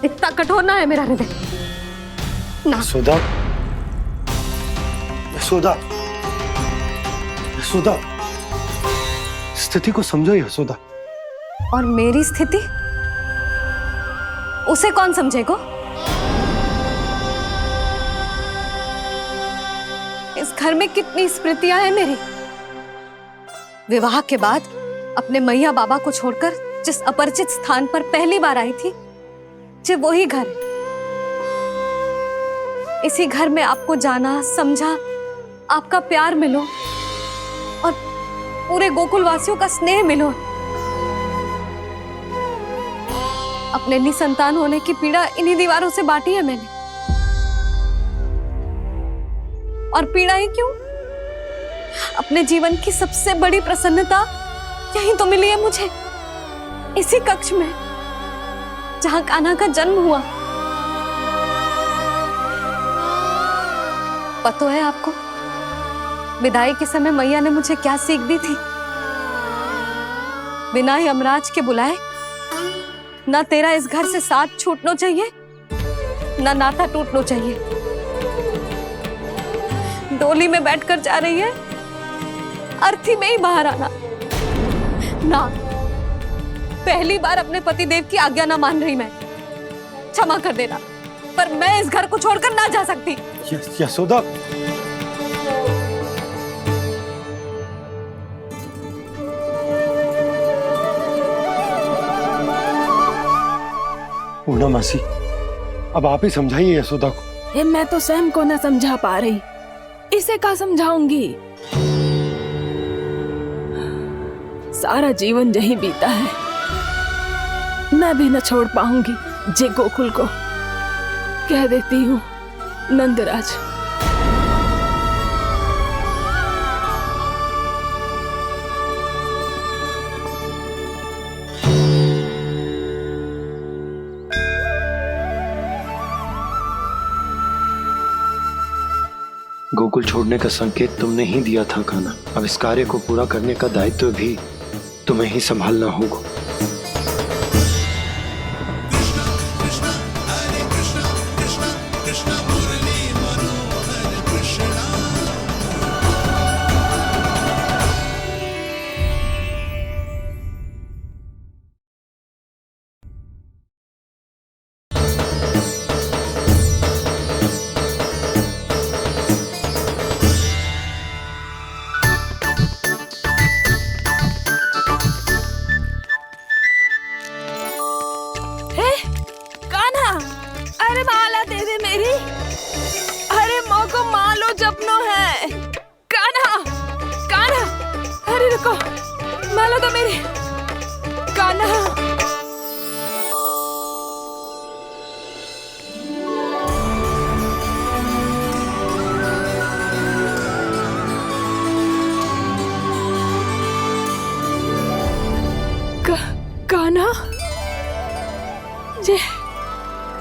[SPEAKER 3] इतना कठोर ना है मेरा हृदय ना।
[SPEAKER 1] यशोदा, यशोदा, यशोदा, स्थिति को समझो यशोदा।
[SPEAKER 3] और मेरी स्थिति उसे कौन समझेगा? इस घर में कितनी स्मृतियां हैं मेरी। विवाह के बाद अपने मैया बाबा को छोड़कर जिस अपरिचित स्थान पर पहली बार आई थी, जो वही घर है। इसी घर में आपको जाना, समझा, आपका प्यार मिलो और पूरे गोकुल वासियों का स्नेह मिलो। अपने निसंतान होने की पीड़ा इन्हीं दीवारों से बांटी है मैंने। और पीड़ा ही क्यों? अपने जीवन की सबसे बड़ी प्रसन्नता यही तो मिली है मुझे, इसी कक्ष में जहां कान्हा का जन्म हुआ। पता है आपको विदाई के समय मैया ने मुझे क्या सीख दी थी? बिना ही यमराज के बुलाए ना तेरा इस घर से साथ छूटना चाहिए, ना नाता टूटना चाहिए। डोली में बैठकर जा रही है, अर्थी में ही बाहर आना ना। पहली बार अपने पतिदेव की आज्ञा ना मान रही मैं, क्षमा कर देना, पर मैं इस घर को छोड़कर ना जा सकती।
[SPEAKER 1] यशोदा, पूर्णा मासी, अब आप ही समझाइए यशोदा को।
[SPEAKER 5] ये मैं तो स्वयं को ना समझा पा रही, इसे क्या समझाऊंगी? सारा जीवन यही बीता है, मैं भी न छोड़ पाऊंगी जे गोकुल को। कह देती हूँ नंदराज।
[SPEAKER 18] गोकुल छोड़ने का संकेत तुमने ही दिया था कान्हा। अब इस कार्य को पूरा करने का दायित्व भी तुम्हें ही संभालना होगा।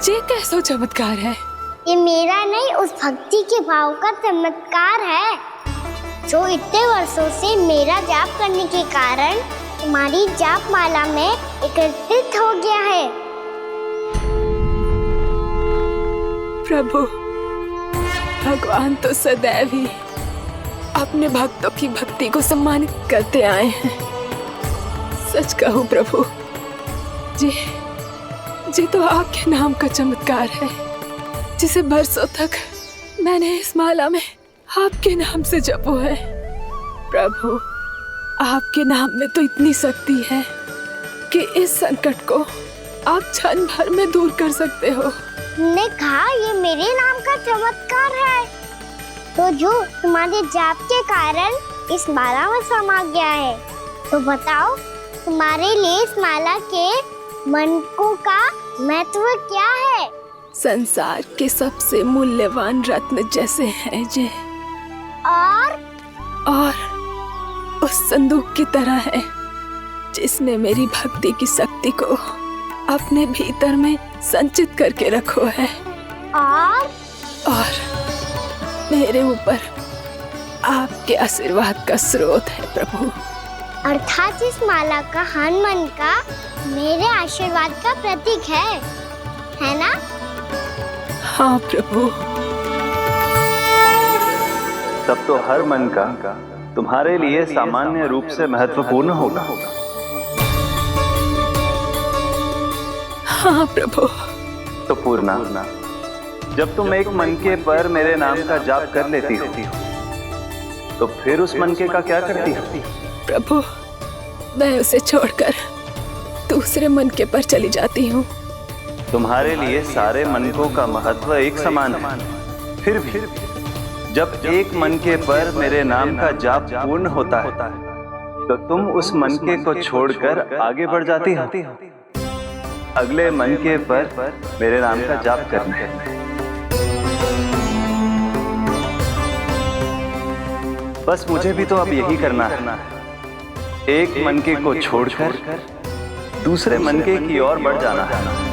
[SPEAKER 5] ये कैसा चमत्कार है?
[SPEAKER 2] ये मेरा नहीं, उस भक्ति के भाव का चमत्कार है जो इतने वर्षों से मेरा जाप करने के कारण तुम्हारी जाप माला में एकत्रित हो गया है।
[SPEAKER 5] प्रभु, भगवान तो सदैव ही अपने भक्तों की भक्ति को सम्मानित करते आए हैं। सच कहूं प्रभु, जी तो आपके नाम का चमत्कार है, जिसे बरसों तक मैंने इस माला में आपके नाम से जपो है। प्रभु, आपके नाम में तो इतनी शक्ति है कि इस संकट को आप क्षण भर में दूर कर सकते हो।
[SPEAKER 2] तुमने कहा ये मेरे नाम का चमत्कार है, तो जो तुम्हारे जाप के कारण इस माला में समा गया है, तो बताओ तुम्हारे लिए इस माला के मनकों का महत्व क्या है?
[SPEAKER 5] संसार के सबसे मूल्यवान रत्न जैसे हैं जे, और उस संदूक की तरह है जिसने मेरी भक्ति की शक्ति को अपने भीतर में संचित करके रखो है। और मेरे ऊपर आपके आशीर्वाद का स्रोत है प्रभु।
[SPEAKER 2] अर्थात इस माला का हनुमान का मेरे आशीर्वाद का प्रतीक है ना?
[SPEAKER 5] हाँ प्रभु।
[SPEAKER 19] तब तो हर मन का तुम्हारे लिए सामान्य रूप से महत्वपूर्ण होगा।
[SPEAKER 5] हाँ प्रभु।
[SPEAKER 19] तो पूर्णा, जब तुम एक मनके पर मेरे नाम का जाप कर लेती हो, तो फिर उस मनके का क्या करती हो?
[SPEAKER 5] प्रभु, मैं उसे छोड़कर दूसरे मनके पर चली जाती हूँ।
[SPEAKER 19] तुम्हारे लिए सारे मनकों का महत्व एक समान है। फिर भी जब एक मनके पर मेरे नाम का जाप पूर्ण होता है, तो तुम उस मनके को छोड़कर आगे बढ़ जाती हो अगले मनके पर मेरे नाम का जाप करने। बस मुझे भी तो अब यही करना है, एक मनके को छोड़कर दूसरे मनके की ओर बढ़ जाना है।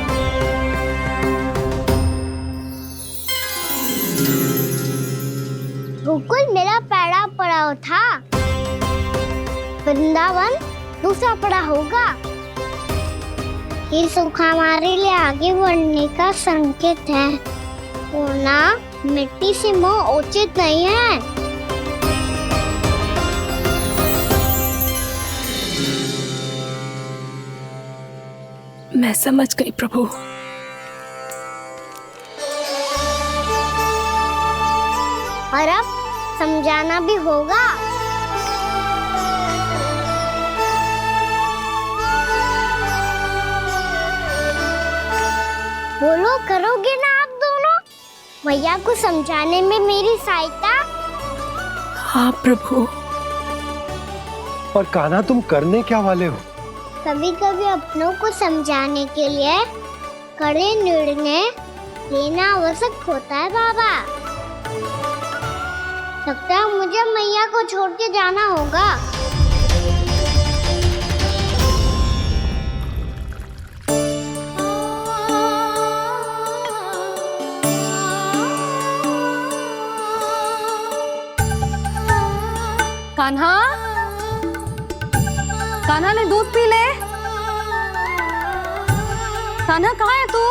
[SPEAKER 2] गोकुल मेरा पहला पड़ाव था, वृंदावन दूसरा पड़ा होगा। ये सुख हमारे लिए आगे बढ़ने का संकेत है, वरना मिट्टी से मोह उचित नहीं है।
[SPEAKER 5] मैं समझ गई प्रभु।
[SPEAKER 2] और अब समझाना भी होगा। बोलो, करोगे ना आप दोनों? मैया को समझाने में मेरी सहायता?
[SPEAKER 5] हाँ प्रभु।
[SPEAKER 1] पर कान्हा, तुम करने क्या वाले हो?
[SPEAKER 2] कभी कभी अपनों को समझाने के लिए कड़े निर्णय लेना आवश्यक होता है बाबा। लगता है मुझे मैया को छोड़ के जाना होगा।
[SPEAKER 3] कान्हा, कान्हा ने दूध पी ले। कान्हा कहाँ है तू?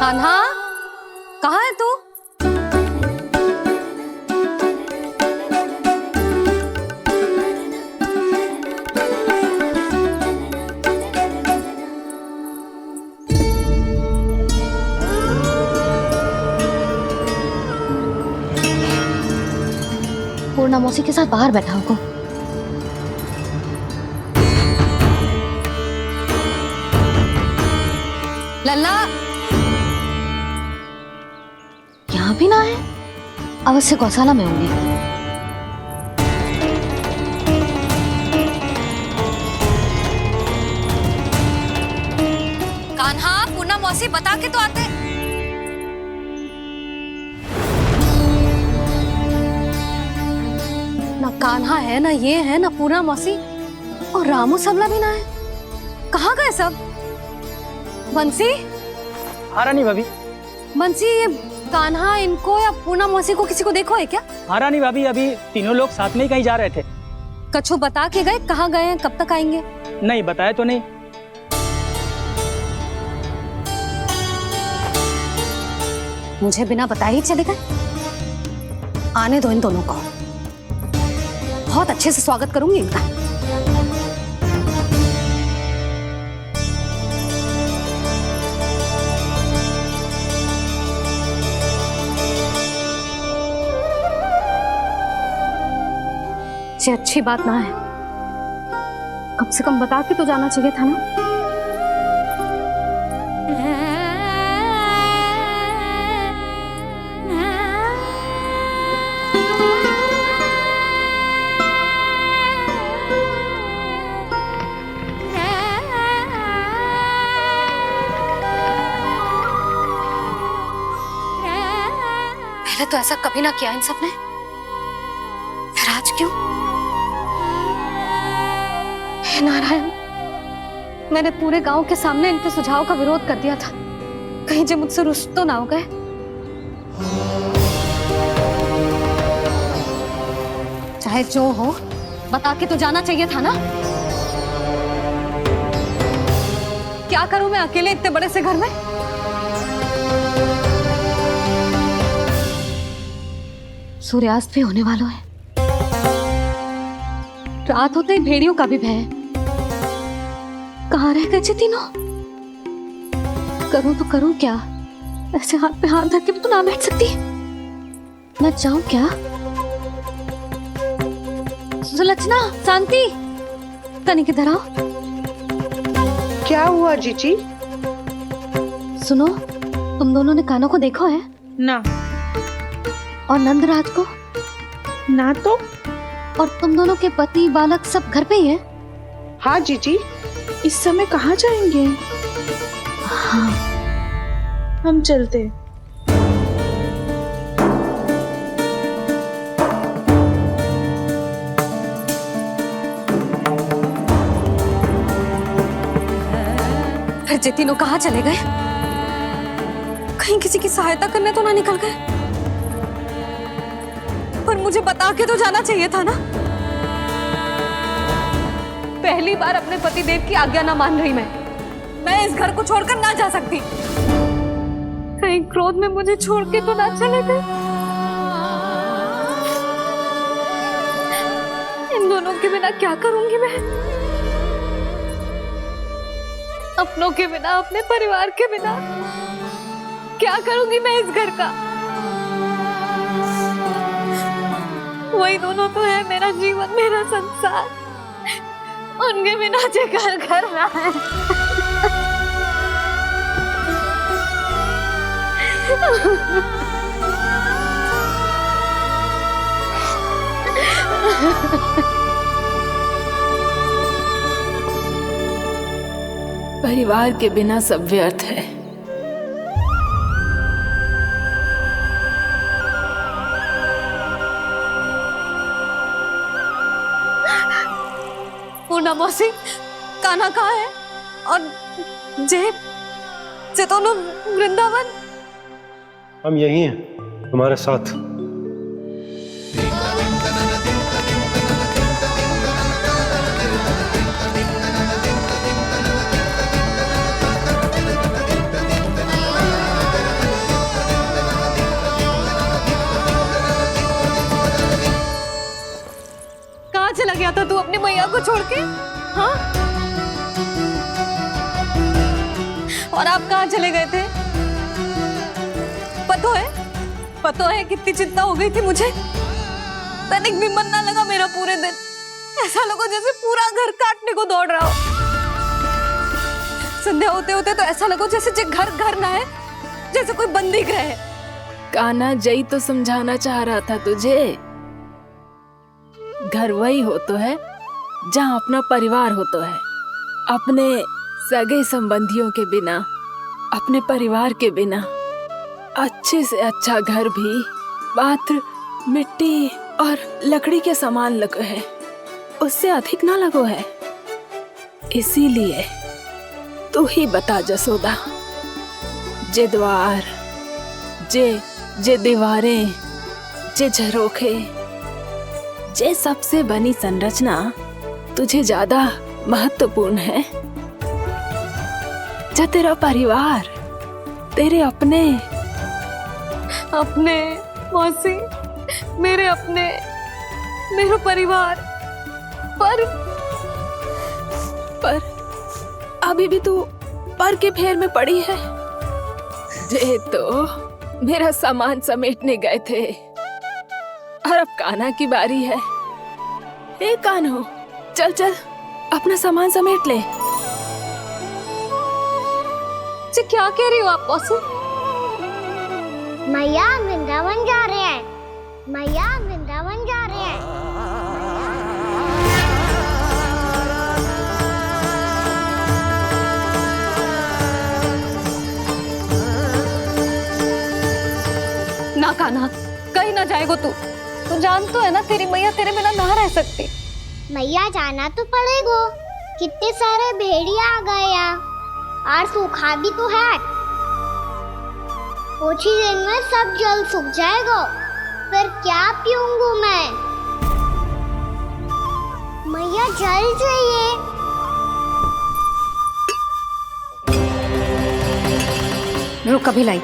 [SPEAKER 3] कान्हा कहाँ है तू? पूर्णा मौसी के साथ बाहर बैठा होगा। लल्ला यहाँ भी ना है, अवश्य गौशाला में होंगे। कान्हा, पूर्णा मौसी बता के तो आते। ना कान्हा है, ना ये है, ना पूर्णा मौसी, और रामू सबला भी ना है। कहाँ गए सब? बंसी?
[SPEAKER 20] हाँ रानी भाभी।
[SPEAKER 3] बंसी, ये कान्हा इनको या पूर्णा मौसी को किसी को देखो है क्या?
[SPEAKER 20] हाँ रानी भाभी, अभी तीनों लोग साथ में ही कहीं जा रहे थे।
[SPEAKER 3] कछु बता के गए कहाँ गए हैं, कब तक आएंगे?
[SPEAKER 20] नहीं बताया तो नहीं।
[SPEAKER 3] मुझे बिना बताए ही चले गए? आने दो इन दोनों को, बहुत अच्छे से स्वागत करूंगी इनका। ये अच्छी बात ना है, कम से कम बता के तो जाना चाहिए था ना। पहले तो ऐसा कभी ना किया इन सब ने, फिर आज क्यों? हे नारायण, मैंने पूरे गांव के सामने इनके सुझाव का विरोध कर दिया था, कहीं जो मुझसे रुष्ट तो ना हो गए। चाहे जो हो, बता के तो जाना चाहिए था ना। क्या करूं मैं अकेले इतने बड़े से घर में? सूर्यास्त भी होने वाला है, रात होते ही भेड़ियों का भी भय है। कहाँ रह गए तीनों? करूं तो करूं क्या? ऐसे हाथ पे हाथ धर के भी तो ना बैठ सकती। मैं जाऊं क्या? सुलक्षणा, शांति, तनिक इधर आओ।
[SPEAKER 10] क्या हुआ जीजी?
[SPEAKER 3] सुनो, तुम दोनों ने कान्हा को देखा है?
[SPEAKER 14] ना।
[SPEAKER 3] और नंदराज को?
[SPEAKER 14] ना तो।
[SPEAKER 3] और तुम दोनों के पति बालक सब घर पे ही है?
[SPEAKER 10] हाँ जीजी।
[SPEAKER 14] इस समय कहाँ जाएंगे?
[SPEAKER 3] हाँ।
[SPEAKER 14] हम चलते।
[SPEAKER 3] फिर जे तीनों कहाँ चले गए? कहीं किसी की सहायता करने तो ना निकल गए? पर मुझे बता के तो जाना चाहिए था ना। पहली बार अपने पतिदेव की आज्ञा ना मान रही मैं इस घर को छोड़कर ना जा सकती। कहीं क्रोध में मुझे छोड़ के तो ना चले गए। इन दोनों के बिना क्या करूंगी मैं? अपनों के बिना, अपने परिवार के बिना क्या करूंगी मैं इस घर का? वही दोनों तो है मेरा जीवन, मेरा संसार। उनके बिना जे घर घर रहा है।
[SPEAKER 5] परिवार के बिना सब व्यर्थ है।
[SPEAKER 3] पूर्णा मौसी, कान्हा कहाँ है? और जे दोनों वृंदावन?
[SPEAKER 1] हम यही हैं, तुम्हारे साथ।
[SPEAKER 3] कहाँ चला गया था तू अपनी मैया को छोड़ के? हाँ? और आप कहाँ चले गए थे? पता है कितनी चिंता हो गई थी मुझे। तनिक भी मन ना लगा मेरा पूरे दिन। ऐसा लगा जैसे पूरा घर काटने को दौड़ रहा हो। संध्या होते होते तो ऐसा लगा जैसे घर घर ना है, जैसे कोई बंदी गृह है।
[SPEAKER 5] कान्हा जई तो समझाना चाह रहा था तुझे। घर वही हो तो है जहाँ अपना परिवार हो तो है। अपने सगे संबंधियों के बिना, अपने परिवार के बिना अच्छे से अच्छा घर भी पात्र मिट्टी और लकड़ी के समान लगो है, उससे अधिक ना लगो है। इसीलिए तू ही बता जसोदा, जे द्वार, जे दीवारें, जे झरोखे, जे सबसे बनी संरचना तुझे ज्यादा महत्वपूर्ण है? जो तेरा परिवार, तेरे अपने
[SPEAKER 3] मौसी, मेरा परिवार। पर अभी भी तू पर के फेर में पड़ी है।
[SPEAKER 5] जे तो मेरा सामान समेटने गए थे और अब कान्हा की बारी है। ए कान्हो, चल चल अपना सामान समेट ले।
[SPEAKER 3] जी क्या कह रही हो आप मौसी?
[SPEAKER 2] मैया वृंदावन जा रहे हैं। मैया वृंदावन जा रहे हैं।
[SPEAKER 3] ना कान्हा, कहीं ना जाएगो तू जान तो है ना तेरी मैया तेरे बिना ना रह सकती।
[SPEAKER 2] मैया जाना तो पड़ेगो। कितने सारे भेड़िया आ गए यहाँ, और सूखा भी तो है। कुछ ही दिन में सब जल सूख जाएगा, फिर क्या पीऊंगी मैं? मैया जल चाहिए।
[SPEAKER 3] रुक, कभी लाई।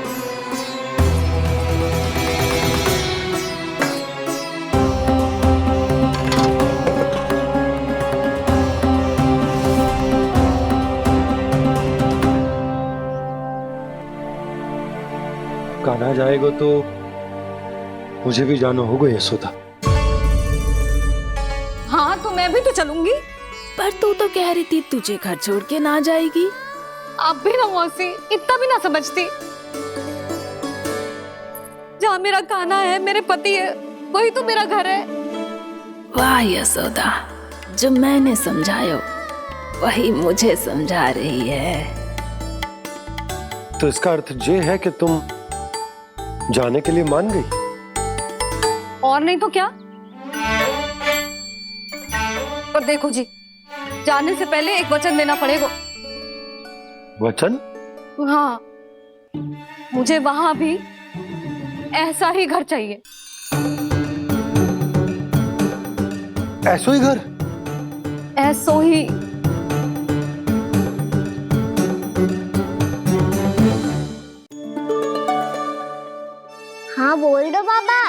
[SPEAKER 1] कान्हा जाएगा तो मुझे भी जाना होगा यशोदा।
[SPEAKER 3] हाँ तो मैं भी तो चलूंगी।
[SPEAKER 5] पर तू तो कह रही थी तुझे घर छोड़ के ना जाएगी।
[SPEAKER 3] आप भी ना मौसी, इतना भी ना समझती। जहाँ मेरा कान्हा है, मेरे पति है, वही तो मेरा घर है।
[SPEAKER 5] वाह यशोदा, जो मैंने समझाया वही मुझे समझा रही है।
[SPEAKER 1] तो इसका अर्थ ये है कि तुम जाने के लिए मान गई?
[SPEAKER 3] और नहीं तो क्या। पर देखो जी, जाने से पहले एक वचन देना पड़ेगा।
[SPEAKER 1] वचन?
[SPEAKER 3] हाँ, मुझे वहां भी ऐसा ही घर चाहिए।
[SPEAKER 1] ऐसो ही घर?
[SPEAKER 3] ऐसो ही।
[SPEAKER 2] हाँ बोल दो बाबा।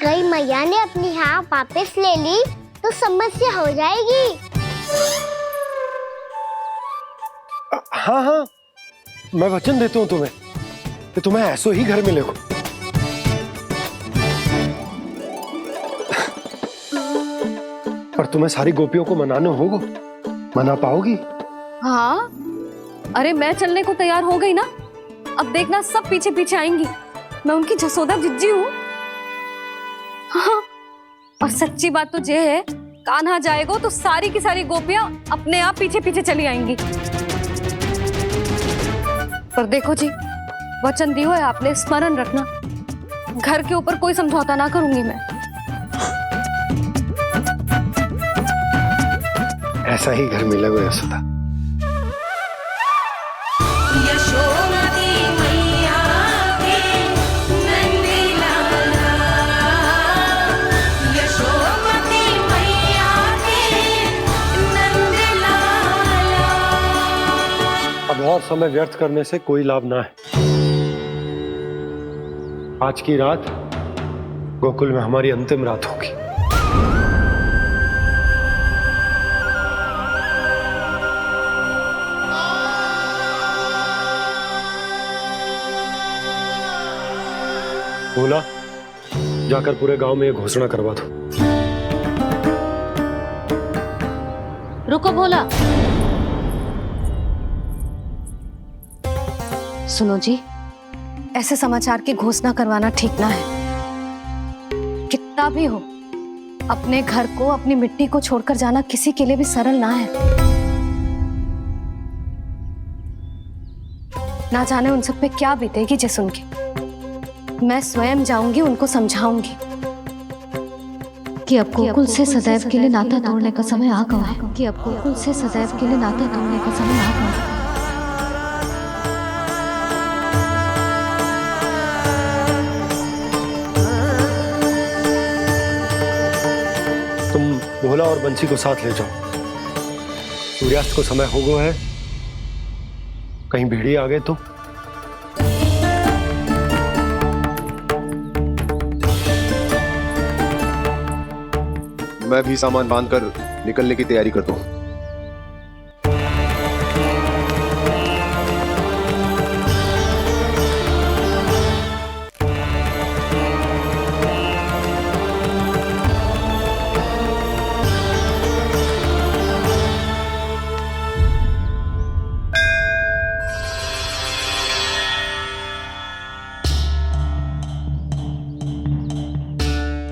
[SPEAKER 2] कहीं मैया ने अपनी हाँ वापस ले ली तो समस्या हो जाएगी।
[SPEAKER 1] हाँ हाँ, मैं वचन देता हूँ तुम्हें कि तुम्हें ऐसो ही घर मिलेगा। पर तुम्हें सारी गोपियों को मनाना होगा। मना पाओगी?
[SPEAKER 3] हाँ, अरे मैं चलने को तैयार हो गई ना। अब देखना सब पीछे पीछे आएंगी। मैं उनकी जसोदा जिज्जी हूँ। हाँ, और सच्ची बात तो ये है, कान्हा जाएगा तो सारी की सारी गोपियां अपने आप पीछे पीछे चली आएंगी। पर देखो जी, वचन दियो है आपने, स्मरण रखना, घर के ऊपर कोई समझौता ना करूंगी मैं।
[SPEAKER 1] ऐसा ही घर मिलेगा यशोदा।
[SPEAKER 6] यशोमती मैया के नंदी लाला, यशोमती मैया के नंदी लाला।
[SPEAKER 1] अब और समय व्यर्थ करने से कोई लाभ ना है। आज की रात गोकुल में हमारी अंतिम रात होगी। बोला, जाकर पूरे गांव में ये घोषणा करवा दो।
[SPEAKER 3] रुको भोला। सुनो जी, ऐसे समाचार की घोषणा करवाना ठीक ना है। कितना भी हो, अपने घर को, अपनी मिट्टी को छोड़कर जाना किसी के लिए भी सरल ना है। ना जाने उन सब पे क्या बीतेगी जे सुन के। मैं स्वयं जाऊंगी, उनको समझाऊंगी कि अब गोकुल से सदैव के लिए नाता तोड़ने का समय आ गया है। कि अब गोकुल से सदैव के लिए नाता तोड़ने का समय आ गया है।
[SPEAKER 1] तुम भोला और बंसी को साथ ले जाओ। सूर्यास्त को समय हो गया है, कहीं भीड़ी आ गए तो।
[SPEAKER 12] मैं भी सामान बांधकर निकलने की तैयारी करता हूँ।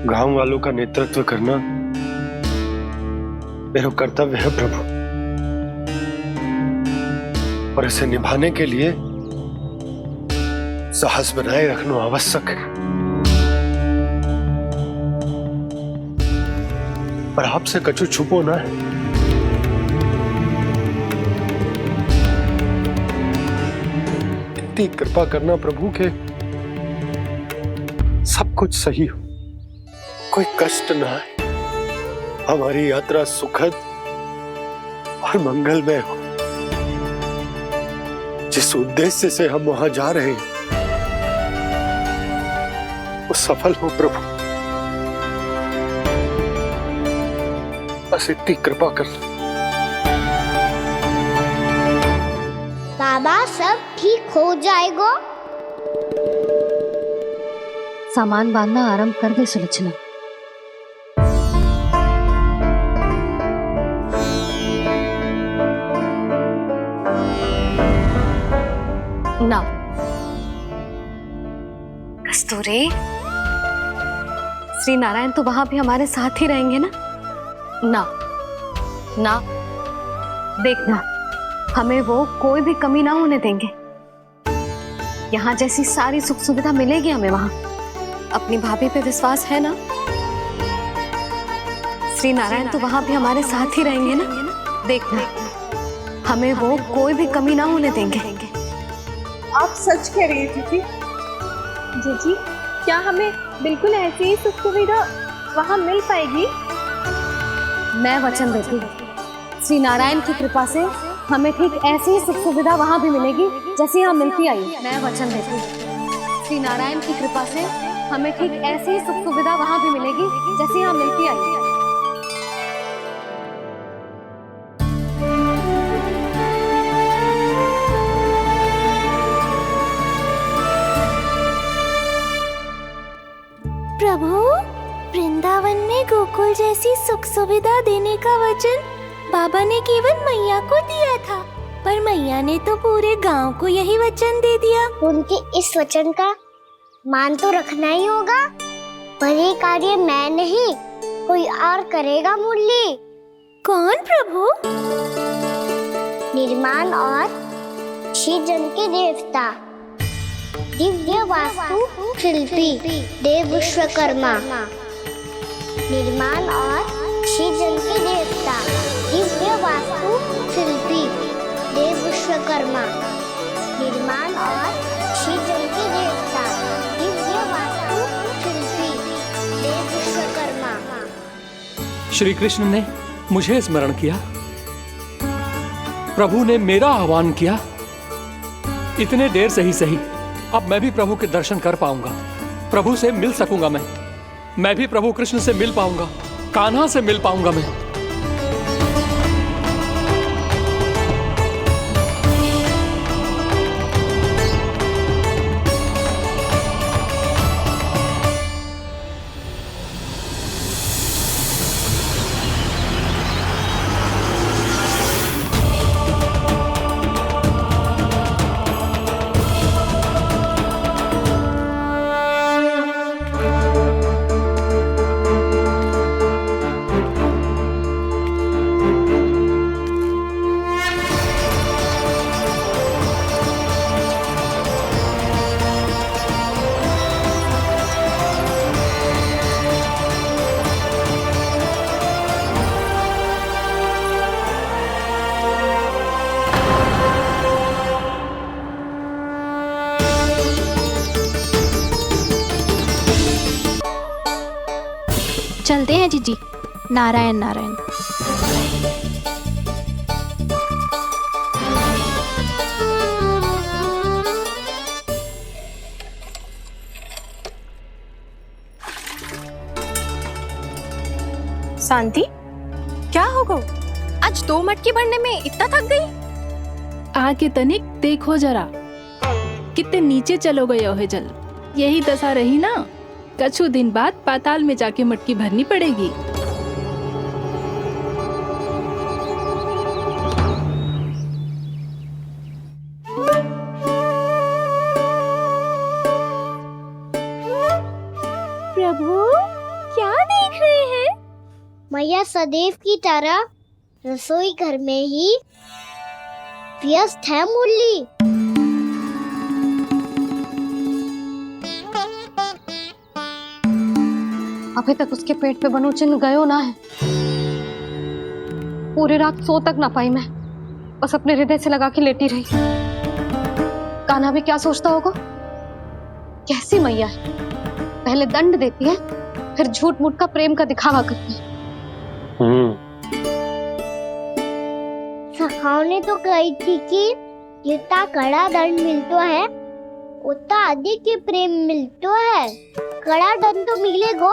[SPEAKER 1] गांव वालों का नेतृत्व करना मेरा कर्तव्य है प्रभु, और इसे निभाने के लिए साहस बनाए रखना आवश्यक है। पर आपसे कछु छुपो ना है। इतनी कृपा करना प्रभु के सब कुछ सही हो, कोई कष्ट ना है, हमारी यात्रा सुखद और मंगलमय हो। जिस उद्देश्य से हम वहां जा रहे हैं वो सफल हो प्रभु, बस इतनी कृपा कर।
[SPEAKER 2] बाबा सब ठीक हो जाएगा।
[SPEAKER 3] सामान बांधना आरंभ कर दे सुलोचना। ना कस्तूरी, श्री नारायण तो वहां भी हमारे साथ ही रहेंगे ना? ना ना, देखना हमें वो कोई भी कमी ना होने देंगे। यहाँ जैसी सारी सुख सुविधा मिलेगी हमें वहां। अपनी भाभी पे विश्वास है ना? श्री नारायण तो वहां भी हमारे साथ ही रहेंगे ना? देखना हमें वो कोई भी कमी ना होने देंगे।
[SPEAKER 10] आप सच कह रही थी जी?
[SPEAKER 7] जीजी, क्या हमें बिल्कुल ऐसी ही सुख सुविधा वहाँ मिल पाएगी?
[SPEAKER 3] मैं वचन देती हूँ श्री नारायण की कृपा से हमें ठीक ऐसी ही सुख सुविधा वहाँ भी मिलेगी जैसी यहाँ मिलती आई है। मैं वचन देती हूँ श्री नारायण की कृपा से हमें ठीक ऐसी ही सुख सुविधा वहाँ भी मिलेगी जैसी यहाँ मिलती आई है।
[SPEAKER 4] प्रभु, वृंदावन में गोकुल जैसी सुख सुविधा देने का वचन बाबा ने केवल मैया को दिया था, पर मैया ने तो पूरे गांव को यही वचन दे दिया।
[SPEAKER 2] उनके इस वचन का मान तो रखना ही होगा, पर ये कार्य मैं नहीं कोई और करेगा। मुरली
[SPEAKER 4] कौन प्रभु?
[SPEAKER 2] निर्माण और शीजन के देवता, दिव्य वास्तु शिल्पी देव विश्वकर्मा। निर्माण और शीजन के देवता, दिव्य वास्तु शिल्पी देव विश्वकर्मा। निर्माण और शीजन के देवता, दिव्य वास्तु शिल्पी देव विश्वकर्मा।
[SPEAKER 11] श्री कृष्ण ने मुझे स्मरण किया, प्रभु ने मेरा आह्वान किया। इतने देर से ही सही, अब मैं भी प्रभु के दर्शन कर पाऊंगा, प्रभु से मिल सकूंगा। मैं भी प्रभु कृष्ण से मिल पाऊंगा, कान्हा से मिल पाऊंगा मैं।
[SPEAKER 7] चलते हैं जीजी। नारायण नारायण।
[SPEAKER 14] शांति, क्या हो गो? आज 2 मटकी भरने में इतना थक गई?
[SPEAKER 5] आके तनिक देखो जरा, कितने नीचे चलो गए हो जल। यही दशा रही ना, कछु दिन बाद पाताल में जाके मटकी भरनी पड़ेगी।
[SPEAKER 4] प्रभु, क्या देख रहे हैं?
[SPEAKER 2] मैया सदैव की तरह रसोई घर में ही व्यस्त है। मुरली,
[SPEAKER 3] अभी तक उसके पेट पे बनो चिन्ह गयो ना है। पूरी रात सो तक ना पाई मैं, बस अपने हृदय से लगा के लेटी रही। कान्हा भी क्या सोचता होगा, कैसी मैया है, पहले दंड देती है फिर झूठ मूठ का प्रेम का दिखावा करती है।
[SPEAKER 2] सखाओ ने तो कही थी कि जितना कड़ा दंड मिलता है उतना अधिक ही प्रेम मिलता है। कड़ा दंड तो मिलेगा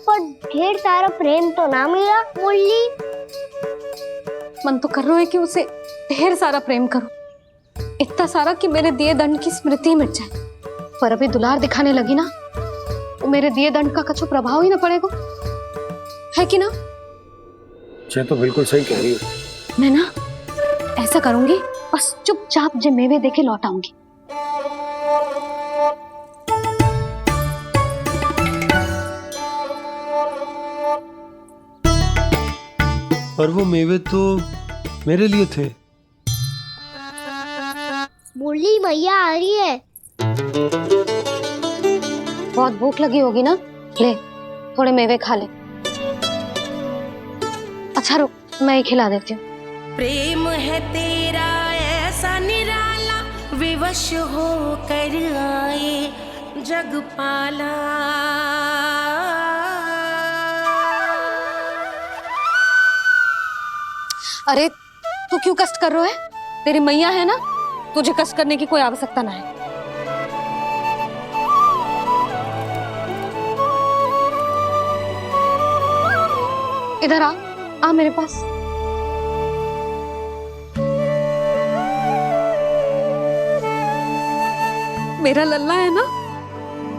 [SPEAKER 2] पर ढेर सारा प्रेम तो ना मिला। मुरली,
[SPEAKER 3] मन तो कर रहा है कि उसे ढेर सारा प्रेम करो, इतना सारा कि मेरे दिए दंड की स्मृति मिट जाए। पर अभी दुलार दिखाने लगी ना, तो मेरे दिए दंड का कछु प्रभाव ही ना पड़ेगा, है कि ना?
[SPEAKER 1] ये तो बिल्कुल सही कह रही है।
[SPEAKER 3] मैं ना ऐसा करूंगी, बस चुपचाप जे मेवे देके लौट आऊंगी।
[SPEAKER 1] पर वो मेवे तो मेरे लिए थे।
[SPEAKER 2] मुरली, मैया आ रही है।
[SPEAKER 3] बहुत भूख लगी होगी ना, ले थोड़े मेवे खा ले। अच्छा रुक, मैं ही खिला देती हूँ।
[SPEAKER 6] प्रेम है तेरा ऐसा निराला, विवश हो कर आए जगपाला।
[SPEAKER 3] अरे तू क्यों कष्ट कर रहा है? तेरी मैया है ना, तुझे कष्ट करने की कोई आवश्यकता ना है। इधर आ मेरे पास। मेरा लल्ला है ना,